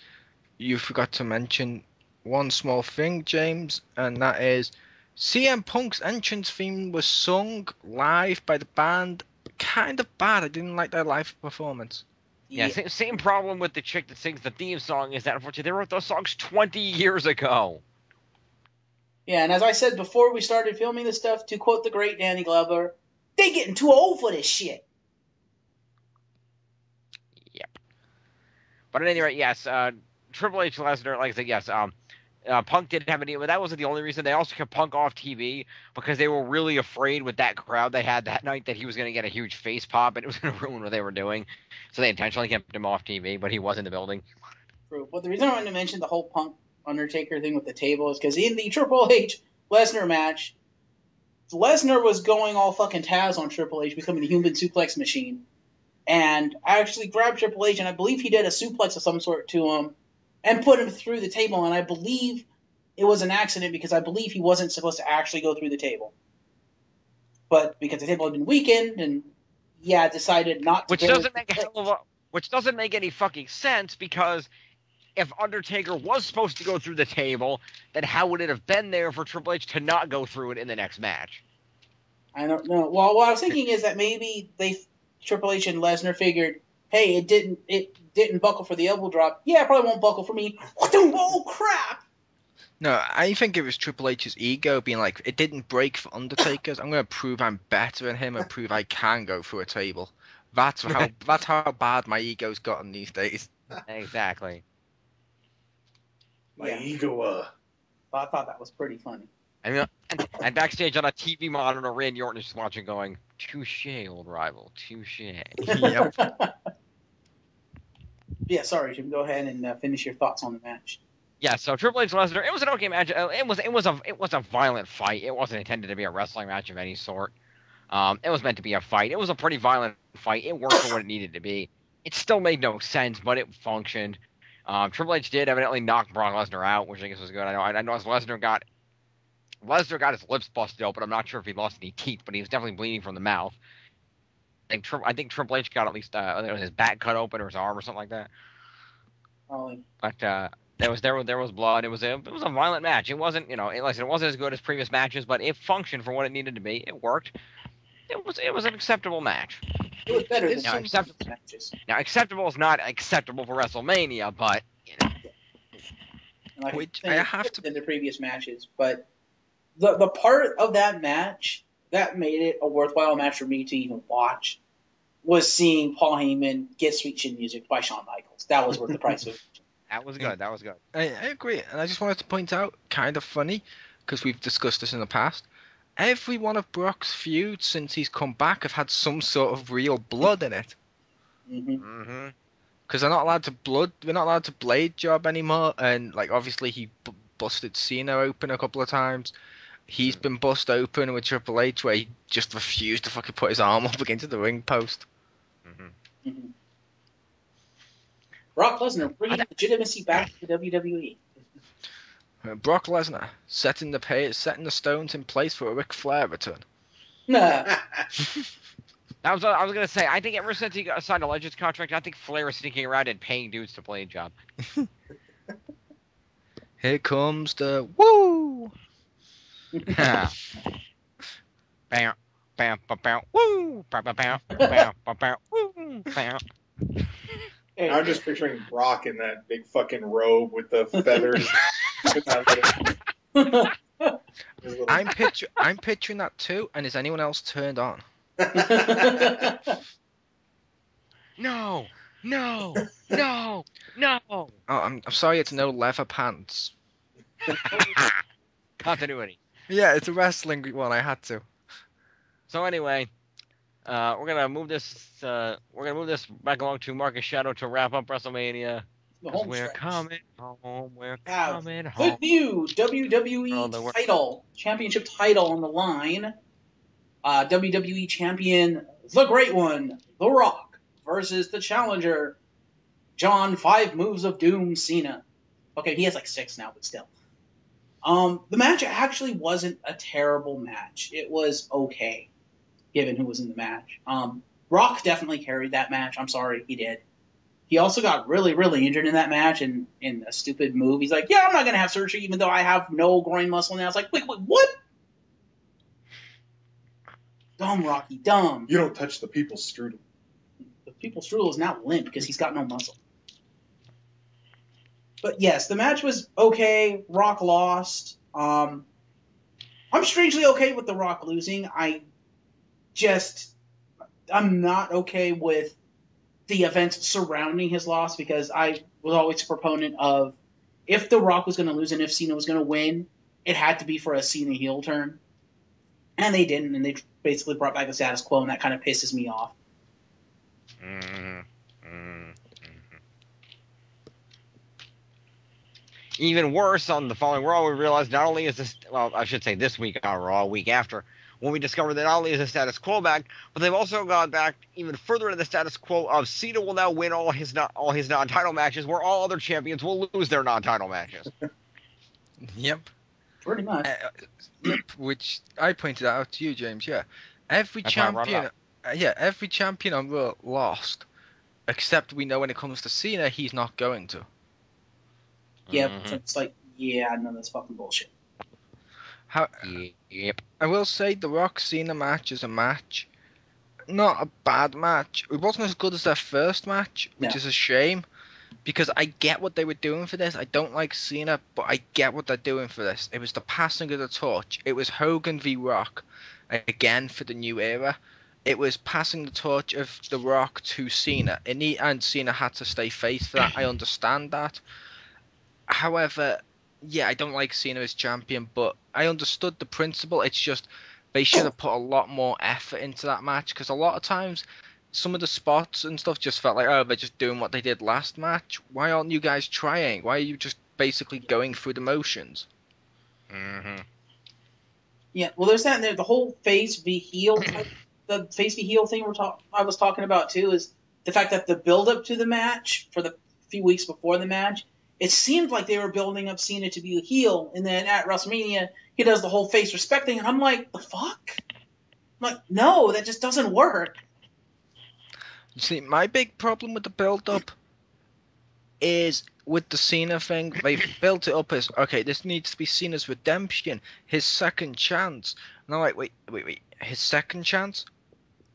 you forgot to mention one small thing, James, and that is CM Punk's entrance theme was sung live by the band. Kind of bad. I didn't like their live performance. Yeah, same problem with the chick that sings the theme song is that unfortunately they wrote those songs 20 years ago. Yeah, and as I said before we started filming this stuff, to quote the great Danny Glover, they getting too old for this shit. Yep. But at any rate, yes, Triple H Lesnar, like I said, yes, Punk did have but that wasn't the only reason. They also kept Punk off TV because they were really afraid with that crowd they had that night that he was going to get a huge face pop and it was going to ruin what they were doing. So they intentionally kept him off TV, but he was in the building. True. But the reason I wanted to mention the whole Punk Undertaker thing with the table is because in the Triple H Lesnar match, Lesnar was going all fucking Taz on Triple H, becoming a human suplex machine. And I actually grabbed Triple H, and I believe he did a suplex of some sort to him and put him through the table. And I believe it was an accident because I believe he wasn't supposed to actually go through the table. But because the table had been weakened, and decided not to. Which doesn't make any fucking sense because if Undertaker was supposed to go through the table, then how would it have been there for Triple H to not go through it in the next match? I don't know. Well, what I was thinking is that maybe Triple H and Lesnar figured, hey, it didn't buckle for the elbow drop. Yeah, it probably won't buckle for me. Oh crap! No, I think it was Triple H's ego being like, it didn't break for Undertaker's. I'm going to prove I'm better than him and prove I can go through a table. That's how bad my ego's gotten these days. Exactly. My ego. I thought that was pretty funny. I mean, and backstage on a TV monitor, Randy Orton is just watching, going, "Touche, old rival, touche." Yep. Yeah, sorry, Jim. Go ahead and finish your thoughts on the match. Yeah, so Triple H Lesnar, it was an okay match. It was a violent fight. It wasn't intended to be a wrestling match of any sort. It was meant to be a fight. It was a pretty violent fight. It worked for what it needed to be. It still made no sense, but it functioned. Triple H did evidently knock Brock Lesnar out, which I guess was good. I know Lesnar got his lips busted open. I'm not sure if he lost any teeth, but he was definitely bleeding from the mouth. I think Triple H got at least his back cut open or his arm or something like that. Oh, But there was blood. It was a violent match. It wasn't it wasn't as good as previous matches, but it functioned for what it needed to be. It worked. It was an acceptable match. it was better than It's Now some acceptable. matches. Now acceptable is not acceptable for WrestleMania, but And like Which I, said, I it's have better to- than the previous matches, but the part of that match that made it a worthwhile match for me to even watch was seeing Paul Heyman get Sweet Chin Music by Shawn Michaels. That was worth the price of admission. that was good. That was good. I agree, and I just wanted to point out, kind of funny, because we've discussed this in the past. Every one of Brock's feuds since he's come back have had some sort of real blood in it. Mm-hmm. Mm-hmm. Because they're not allowed to we're not allowed to blade job anymore, and like obviously he busted Cena open a couple of times. He's been bust open with Triple H where he just refused to fucking put his arm up against the ring post. Mm-hmm. Mm-hmm. Brock Lesnar bringing legitimacy back to the WWE. Brock Lesnar setting the stones in place for a Ric Flair return. Nah. I was gonna say, I think ever since he signed a Legends contract, I think Flair is sneaking around and paying dudes to play a job. Here comes the woo. Bam, bam, bam, bam, woo, bam, bam, bam, bam, bam, woo, bam. Hey, I'm just picturing Brock in that big fucking robe with the feathers. With that his little- I'm picturing that too. And is anyone else turned on? No, no, no, no. Oh, I'm sorry. It's no leather pants. Continuity. Yeah, it's a wrestling one. I had to. So anyway, we're gonna move this. We're gonna move this back along to Marcus Shadow to wrap up WrestleMania. the 'Cause home we're stretch. coming home. We're Have coming home. good news. Oh, WWE the wor- title, championship title on the line. WWE champion, the Great One, The Rock, versus the challenger, John 5 Moves of Doom Cena. Okay, he has like 6 now, but still. The match actually wasn't a terrible match. It was okay, given who was in the match. Rock definitely carried that match. I'm sorry, he did. He also got really, really injured in that match in a stupid move. He's like, yeah, I'm not going to have surgery even though I have no groin muscle now. It's like, wait, what? Dumb, Rocky, dumb. You don't touch the people's strudel. The people's strudel is now limp because he's got no muscle. But yes, the match was okay. Rock lost. I'm strangely okay with The Rock losing. I'm not okay with the events surrounding his loss because I was always a proponent of if The Rock was going to lose and if Cena was going to win, it had to be for a Cena heel turn. And they didn't, and they basically brought back the status quo, and that kind of pisses me off. Even worse, on the following Raw, we realized not only is this, well, I should say this week on Raw, a week after, when we discovered that not only is the status quo back, but they've also gone back even further to the status quo of Cena will now win all his non-title matches, where all other champions will lose their non-title matches. Yep. Pretty much. Yep. Which I pointed out to you, James. Yeah. Every That's why I brought it champion. Every champion on Raw lost, except we know when it comes to Cena, he's not going to. Yeah, Mhm. so it's like, yeah, no, that's fucking bullshit. How Yep. I will say the Rock Cena match is a match, not a bad match. It wasn't as good as their first match, which No. is a shame, because I get what they were doing for this. I don't like Cena, but I get what they're doing for this. It was the passing of the torch. It was Hogan v Rock, again for the new era. It was passing the torch of the Rock to Cena, and Cena had to stay face for that. I understand that. However, yeah, I don't like Cena as champion, but I understood the principle. It's just they should have put a lot more effort into that match, because a lot of times some of the spots and stuff just felt like, oh, they're just doing what they did last match. Why aren't you guys trying? Why are you just basically going through the motions? Mm-hmm. Yeah, well, there's that in there. The whole face v heel type, the face v heel thing I was talking about too is the fact that the build up to the match for the few weeks before the match, it seemed like they were building up Cena to be a heel, and then at WrestleMania he does the whole face respect thing, and I'm like, the fuck? I'm like, no, that just doesn't work. You see, my big problem with the build-up is with the Cena thing. They've built it up as, okay, this needs to be Cena's redemption, his second chance. And I'm like, wait, his second chance?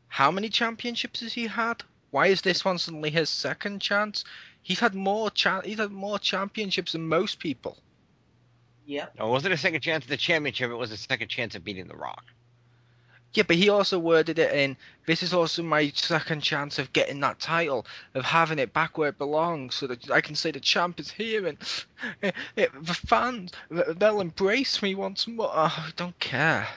How many championships has he had? Why is this one suddenly his second chance? He's had more championships than most people. Yeah. No, it wasn't a second chance at the championship. It was a second chance at beating The Rock. Yeah, but he also worded it in, this is also my second chance of getting that title, of having it back where it belongs, so that I can say the champ is here, and the fans, they'll embrace me once more. Oh, I don't care.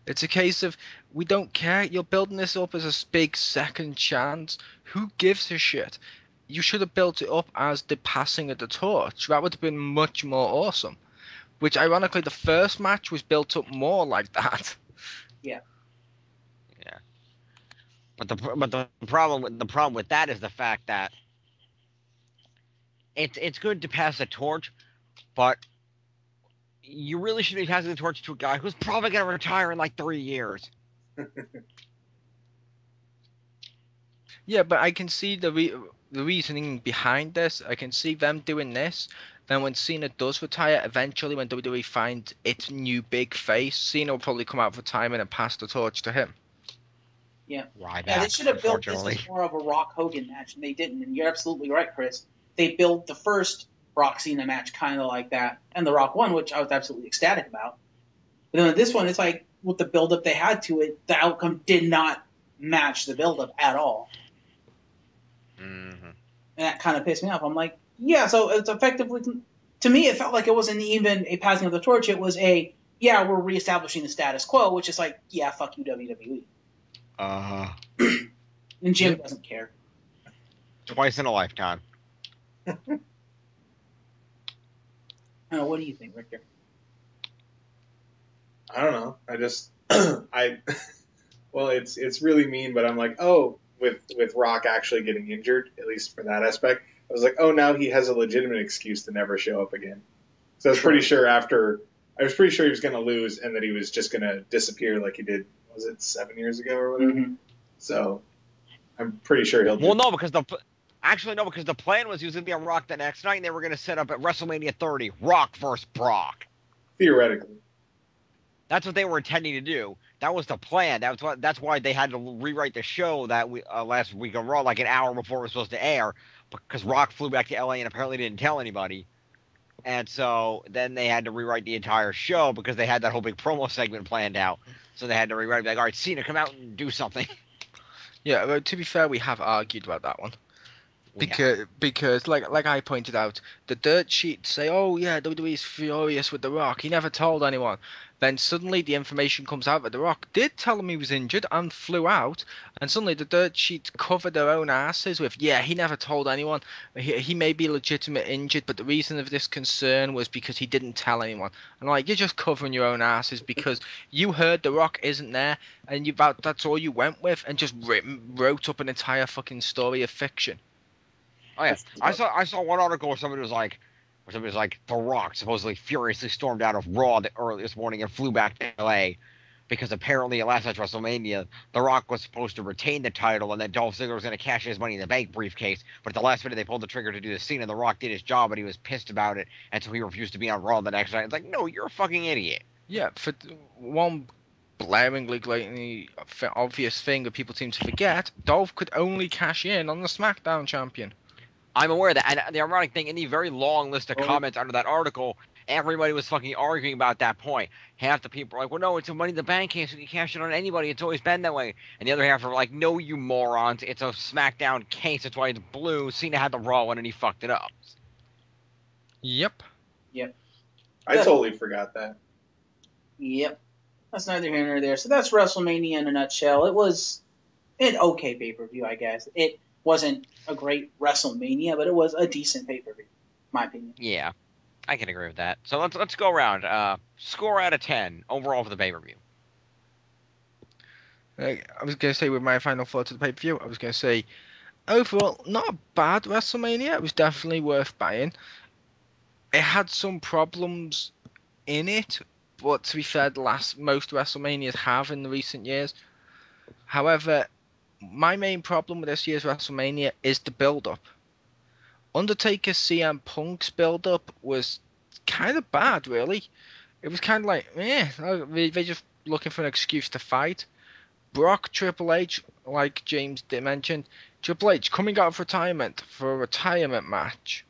It's a case of, we don't care. You're building this up as a big second chance. Who gives a shit? You should have built it up as the passing of the torch. That would have been much more awesome. Which, ironically, the first match was built up more like that. Yeah. Yeah. But the problem with that is the fact that it's good to pass the torch, but you really should be passing the torch to a guy who's probably going to retire in like 3 years. Yeah, but I can see the reasoning behind this. I can see them doing this. Then when Cena does retire, eventually when WWE finds its new big face, Cena will probably come out of retirement and pass the torch to him. Yeah. Ryback, Yeah, they should have built this unfortunately. as more of a Rock Hogan match, and they didn't. And you're absolutely right, Chris. They built the first Rock Cena match kind of like that, and the Rock won, which I was absolutely ecstatic about. But then with this one, it's like with the build up they had to it, the outcome did not match the build up at all. Mm-hmm. And that kind of pissed me off. I'm like, yeah, so it's effectively, to me, it felt like it wasn't even a passing of the torch. It was we're reestablishing the status quo, which is like, yeah, fuck you, WWE. And Jim doesn't care. Twice in a lifetime. What do you think, Ricktor? I don't know. I just well, it's really mean, but I'm like, oh, with Rock actually getting injured, at least for that aspect, I was like, oh, now he has a legitimate excuse to never show up again. So I was pretty sure he was going to lose and that he was just going to disappear like he did, was it 7 years ago or whatever? Mm-hmm. So I'm pretty sure he'll. Well, no, because the plan was he was going to be on Rock the next night, and they were going to set up at WrestleMania 30, Rock versus Brock. Theoretically. That's what they were intending to do. That was the plan. That's why they had to rewrite the show that last week on Raw, like an hour before it was supposed to air, because Rock flew back to LA and apparently didn't tell anybody. And so then they had to rewrite the entire show because they had that whole big promo segment planned out. So they had to rewrite it. Like, all right, Cena, come out and do something. Yeah, well, to be fair, we have argued about that one. Because like I pointed out, the dirt sheets say, oh yeah, WWE's furious with The Rock. He never told anyone. Then suddenly the information comes out that The Rock did tell him he was injured and flew out. And suddenly the dirt sheets cover their own asses with, yeah, he never told anyone. He may be legitimate injured, but the reason of this concern was because he didn't tell anyone. And like, you're just covering your own asses because you heard The Rock isn't there, and that's all you went with, and just wrote up an entire fucking story of fiction. Oh yeah, I saw one article where somebody was like, The Rock supposedly furiously stormed out of Raw early this morning and flew back to LA because apparently at last night's WrestleMania, The Rock was supposed to retain the title and then Dolph Ziggler was going to cash in his Money in the Bank briefcase. But at the last minute, they pulled the trigger to do the scene, and The Rock did his job, but he was pissed about it, and so he refused to be on Raw the next night. It's like, no, you're a fucking idiot. Yeah, for one blaringly, blatantly obvious thing that people seem to forget, Dolph could only cash in on the SmackDown champion. I'm aware of that. And the ironic thing, in the very long list of comments under that article, everybody was fucking arguing about that point. Half the people were like, well, no, it's a Money in the Bank case. You can cash it on anybody. It's always been that way. And the other half were like, no, you morons. It's a SmackDown case. That's why it's blue. Cena had the Raw one, and he fucked it up. Yep. I totally forgot that. Yep. That's neither here nor there. So that's WrestleMania in a nutshell. It was an okay pay-per-view, I guess. It wasn't a great WrestleMania, but it was a decent pay-per-view, in my opinion. Yeah. I can agree with that. So let's go around. Score out of 10 overall for the pay-per-view. I was going to say with my final thoughts of the pay-per-view, I was going to say overall, not a bad WrestleMania. It was definitely worth buying. It had some problems in it, but to be fair, most WrestleManias have in the recent years. However, my main problem with this year's WrestleMania is the build-up. Undertaker CM Punk's build-up was kind of bad, really. It was kind of like, they're just looking for an excuse to fight. Brock Triple H, like James mentioned, Triple H coming out of retirement for a retirement match.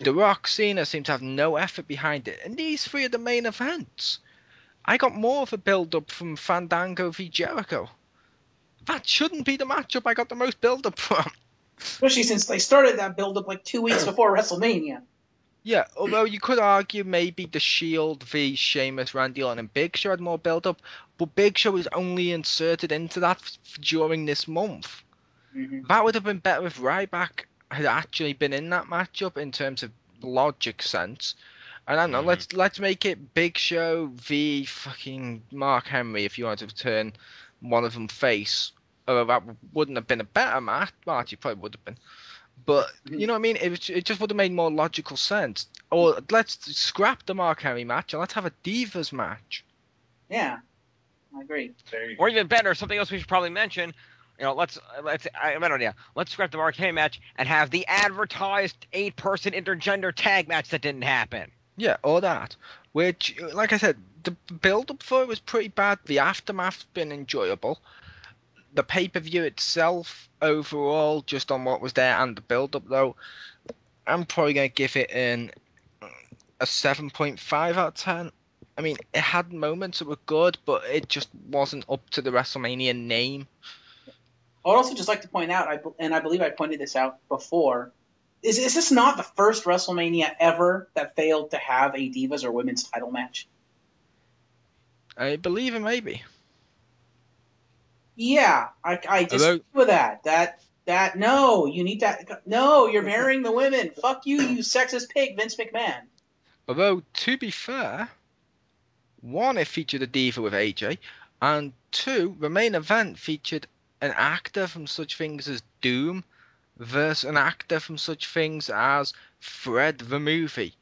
The Rock Cena seemed to have no effort behind it, and these three are the main events. I got more of a build-up from Fandango v Jericho. That shouldn't be the matchup I got the most build-up from. Especially since they started that build-up like 2 weeks before WrestleMania. Yeah, although you could argue maybe the Shield v Sheamus, Randy Orton, and Big Show had more build-up, but Big Show is only inserted into that during this month. Mm-hmm. That would have been better if Ryback had actually been in that matchup in terms of logic sense. And I don't know, let's make it Big Show v fucking Mark Henry if you wanted to turn one of them face. Although that wouldn't have been a better match. Well, actually, probably would have been. But you know what I mean? It just would have made more logical sense. Or let's scrap the Mark Henry match and let's have a Divas match. Yeah, I agree. Or even better, something else we should probably mention. You know, let's I have an idea. Let's scrap the Mark Henry match and have the advertised 8-person intergender tag match that didn't happen. Yeah, or that. Which, like I said, the build-up for it was pretty bad. The aftermath's been enjoyable. The pay-per-view itself, overall, just on what was there and the build-up, though, I'm probably going to give it a 7.5 out of 10. I mean, it had moments that were good, but it just wasn't up to the WrestleMania name. I would also just like to point out, and I believe I pointed this out before, is this not the first WrestleMania ever that failed to have a Divas or women's title match? I believe it may be. Yeah, I disagree with that. No, you need that. No, you're marrying the women. Fuck you, you sexist pig, Vince McMahon. Although, to be fair, one, it featured a diva with AJ, and two, the main event featured an actor from such things as Doom versus an actor from such things as Fred the movie.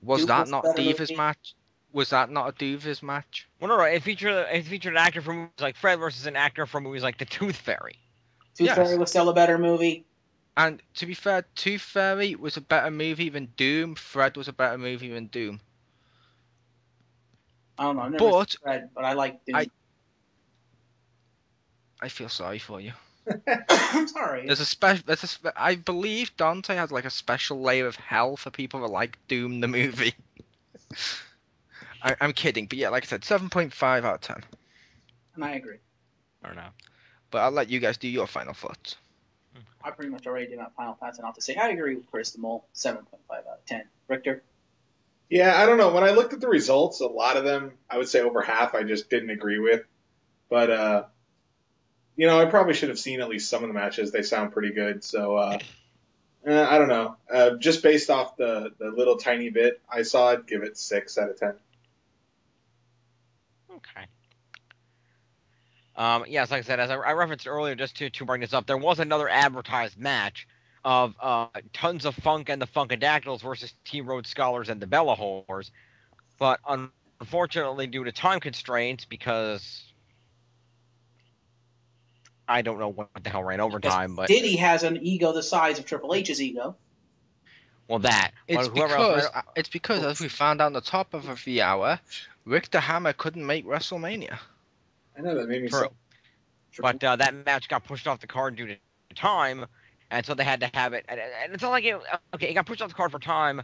Was Doom that was not better Divas movie. match? Was that not a Divas match? Well, no, it featured an actor from movies like Fred versus an actor from movies like The Tooth Fairy. Tooth Fairy was still a better movie. And to be fair, Tooth Fairy was a better movie than Doom. Fred was a better movie than Doom. I don't know. I've never seen Fred, but I like Doom. I feel sorry for you. I'm sorry. I believe Dante has like a special layer of hell for people that like Doom the movie. I'm kidding, but yeah, like I said, 7.5 out of 10. And I agree. I don't know. But I'll let you guys do your final thoughts. I pretty much already did my final thoughts, and I'll have to say I agree with Chris the Mole, 7.5 out of 10. Ricktor? Yeah, I don't know. When I looked at the results, a lot of them, I would say over half, I just didn't agree with. But, I probably should have seen at least some of the matches. They sound pretty good. So, I don't know. Just based off the little tiny bit I saw, I'd give it 6 out of 10. Okay. Yes, like I said, as I referenced earlier, just to bring this up, there was another advertised match of Tons of Funk and the Funkadactyls versus T-Road Scholars and the Bella Whores. But unfortunately, due to time constraints, because I don't know what the hell ran overtime, but Diddy has an ego the size of Triple H's ego. Well, that. It's because, as we found out on the top of the hour, Rick the Hammer couldn't make WrestleMania. I know, that made me True. But that match got pushed off the card due to time, and so they had to have it. And it's not like it got pushed off the card for time.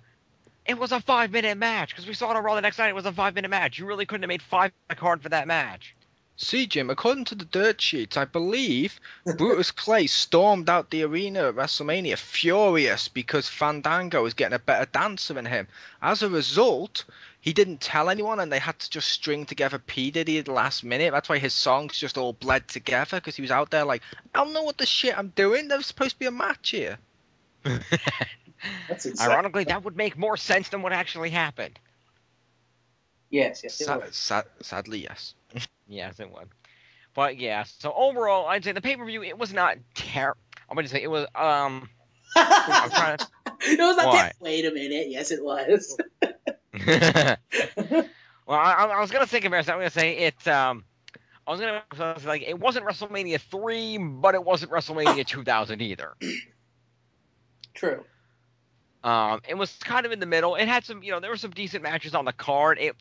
It was a 5-minute match, because we saw it on Raw the next night. It was a 5-minute match. You really couldn't have made 5 a card for that match. See, Jim, according to the dirt sheets, I believe Brutus Clay stormed out the arena at WrestleMania furious because Fandango was getting a better dancer than him. As a result, he didn't tell anyone, and they had to just string together P. Diddy at the last minute. That's why his songs just all bled together, because he was out there like, I don't know what the shit I'm doing. There's supposed to be a match here. That's exactly. Ironically, that would make more sense than what actually happened. Yes, it would. Sadly, yes. Yes, it would. But yeah, so overall, I'd say the pay-per-view, it was not terrible. I'm going to say it was, I'm trying to... It was not What? Wait a minute. Yes, it was. Well, I was going to say comparison. I'm going to say it, I was going to say, like, it wasn't WrestleMania 3, but it wasn't WrestleMania 2000 either. True. It was kind of in the middle. It had some, there were some decent matches on the card. It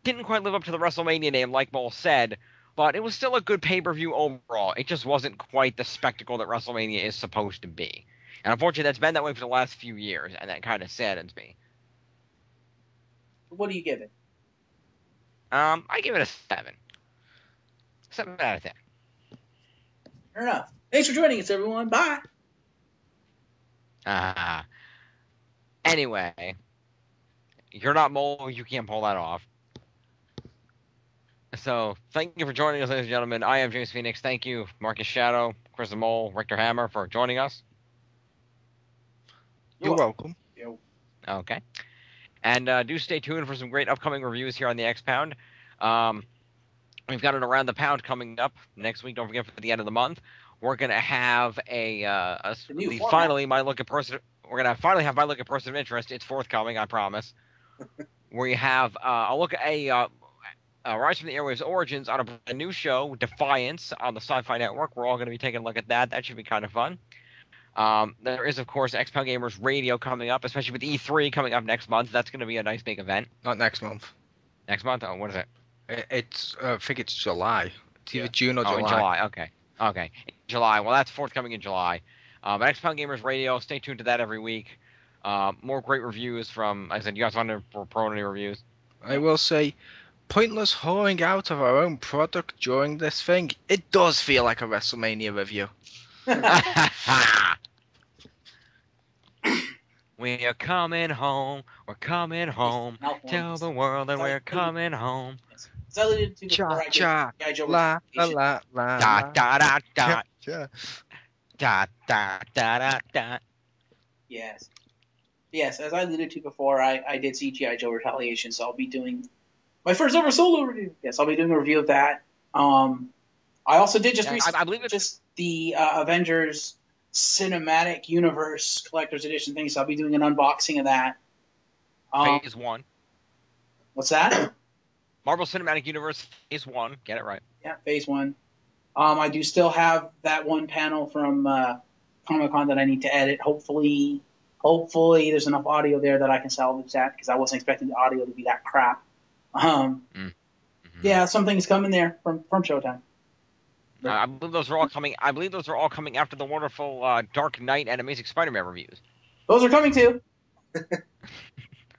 didn't quite live up to the WrestleMania name, like Mole said, but it was still a good pay-per-view overall. It just wasn't quite the spectacle that WrestleMania is supposed to be. And unfortunately, that's been that way for the last few years, and that kind of saddens me. What do you give it? I give it a 7. 7 out of 10. Fair enough. Thanks for joining us, everyone. Bye. Anyway, you're not Mole, you can't pull that off. So, thank you for joining us, ladies and gentlemen. I am James Phoenix. Thank you, Marcus Shadow, Chris the Mole, Ricktor Hammer, for joining us. You're welcome. Yo. Okay. And do stay tuned for some great upcoming reviews here on the X-Pound. We've got an Around the Pound coming up next week. Don't forget, for the end of the month, we're going to have finally My Look at Person. We're going to finally have My Look at Person of Interest. It's forthcoming, I promise. We have a look at Rise from the Airwaves Origins on a new show, Defiance, on the Sci-Fi Network. We're all going to be taking a look at that. That should be kind of fun. There is, of course, X-Pound Gamers Radio coming up, especially with E3 coming up next month. That's going to be a nice big event. Not next month. Next month? Oh, what is it? It's I think it's July. It's either June or July. Oh, in July. Okay. In July. Well, that's forthcoming in July. But X-Pound Gamers Radio, stay tuned to that every week. More great reviews from, like I said, you guys want to promote any reviews? I will say, pointless hoeing out of our own product during this thing. It does feel like a WrestleMania review. We are coming home. We're coming home. Tell the world that we're coming home. So I alluded to before, I Cha did G.I. Joe la la Retaliation. la Da la. da da da Cha. da da da da da. Yes. Yes, as I alluded to before, I did see G.I. Joe Retaliation, so I'll be doing my first ever solo review. Yes, I'll be doing a review of that. I also did just recently, I believe it's just the Avengers Cinematic Universe Collector's Edition thing, so I'll be doing an unboxing of that. Phase 1. What's that? Marvel Cinematic Universe Phase 1. Get it right. Yeah, Phase 1. I do still have that one panel from Comic-Con that I need to edit. Hopefully there's enough audio there that I can salvage that, because I wasn't expecting the audio to be that crap. Yeah, something's coming there from Showtime. I believe those are all coming. I believe those are all coming after the wonderful Dark Knight and Amazing Spider-Man reviews. Those are coming too.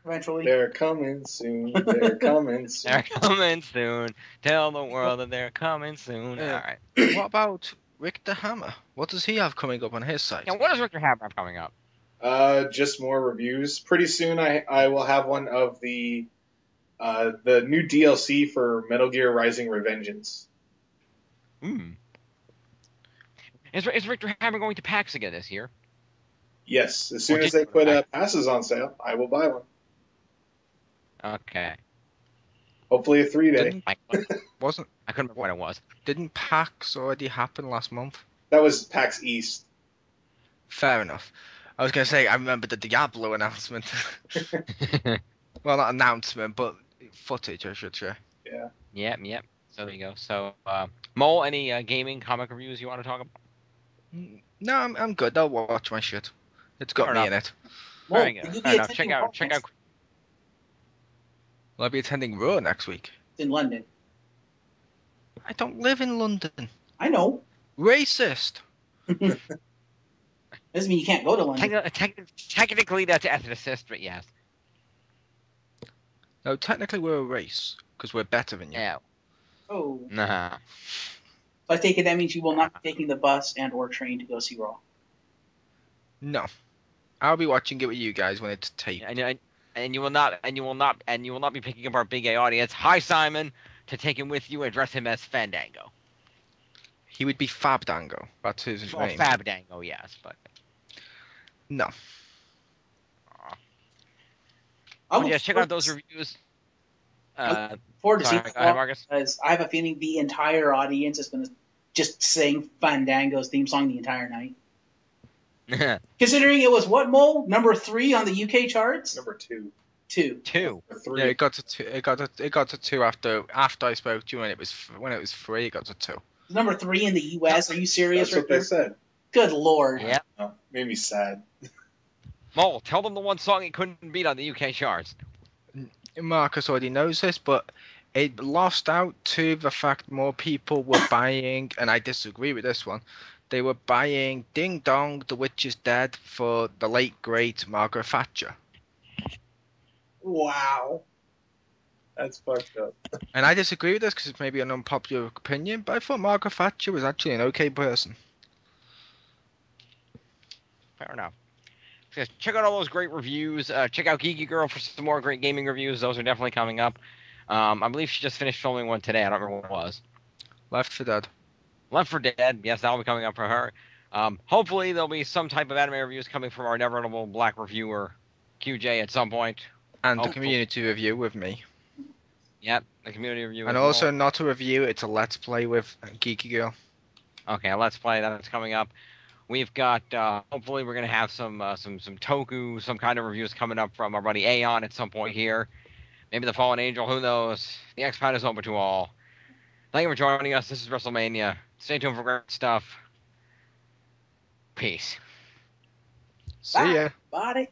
Eventually. They're coming soon. They're coming soon. They're coming soon. Tell the world that they're coming soon. All right. What about Rick the Hammer? What does he have coming up on his site? Now, what does Ricktor have coming up? Just more reviews. Pretty soon, I will have one of the new DLC for Metal Gear Rising: Revengeance. Is Ricktor Hammer going to PAX again this year? Yes, as soon as they put passes on sale, I will buy one. Okay. Hopefully a 3-day. I couldn't remember what it was. Didn't PAX already happen last month? That was PAX East. Fair enough. I was going to say, I remember the Diablo announcement. Well, not announcement, but footage, I should say. Yeah. Yep. So there you go. So, Mole, any gaming comic reviews you want to talk about? No, I'm good. I'll watch my shit. It's got me in it. Well, Very good. Fair enough. Check out. Will I be attending Raw next week? in London. I don't live in London. I know. Racist. Doesn't mean you can't go to London. Technically, that's ethnicist, but yes. No, technically we're a race because we're better than you. Yeah. Oh. Nah. So I take it that means you will not be taking the bus and or train to go see Raw. No, I'll be watching it with you guys when it's taped. And you will not be picking up our big A audience. Hi, Simon, to take him with you and address him as Fandango. He would be Fabdango. That's his name. Fabdango, yes, but no. I Yeah, check out those reviews. look forward to seeing Sorry, go ahead, Marcus. because I have a feeling the entire audience is going to just sing Fandango's theme song the entire night. Considering it was what, Mole? Number 3 on the UK charts? Number 2. 2. 2. Or Yeah, 3. it got to 2. It got to 2 after I spoke to you, and it was 3. It got to 2. Number 3 in the US. Are you serious, That's what they Ricktor? said. Good lord. Yeah. Oh, made me sad. Mole, tell them the one song it couldn't beat on the UK charts. Marcus already knows this, but it lost out to the fact more people were buying, and I disagree with this one. They were buying Ding Dong, The Witch is Dead for the late great Margaret Thatcher. Wow. That's fucked up. And I disagree with this because it's maybe an unpopular opinion, but I thought Margaret Thatcher was actually an okay person. Fair enough. So check out all those great reviews. Check out Geeky Girl for some more great gaming reviews. Those are definitely coming up. I believe she just finished filming one today. I don't remember what it was. Left 4 Dead. Left 4 Dead. Yes, that'll be coming up for her. Hopefully there'll be some type of anime reviews coming from our never-endable black reviewer, QJ, at some point. And a Hopefully. community review with me. Yep, the community review. And as also well. not a review, it's a let's play with Geeky Girl. Okay, let's play. That's coming up. We've got, hopefully we're going to have some Toku, some kind of reviews coming up from our buddy Aeon at some point here. Maybe the Fallen Angel, who knows? The X-Pad is open to all. Thank you for joining us. This is Wrestlemania. Stay tuned for great stuff. Peace. See ya. Bye.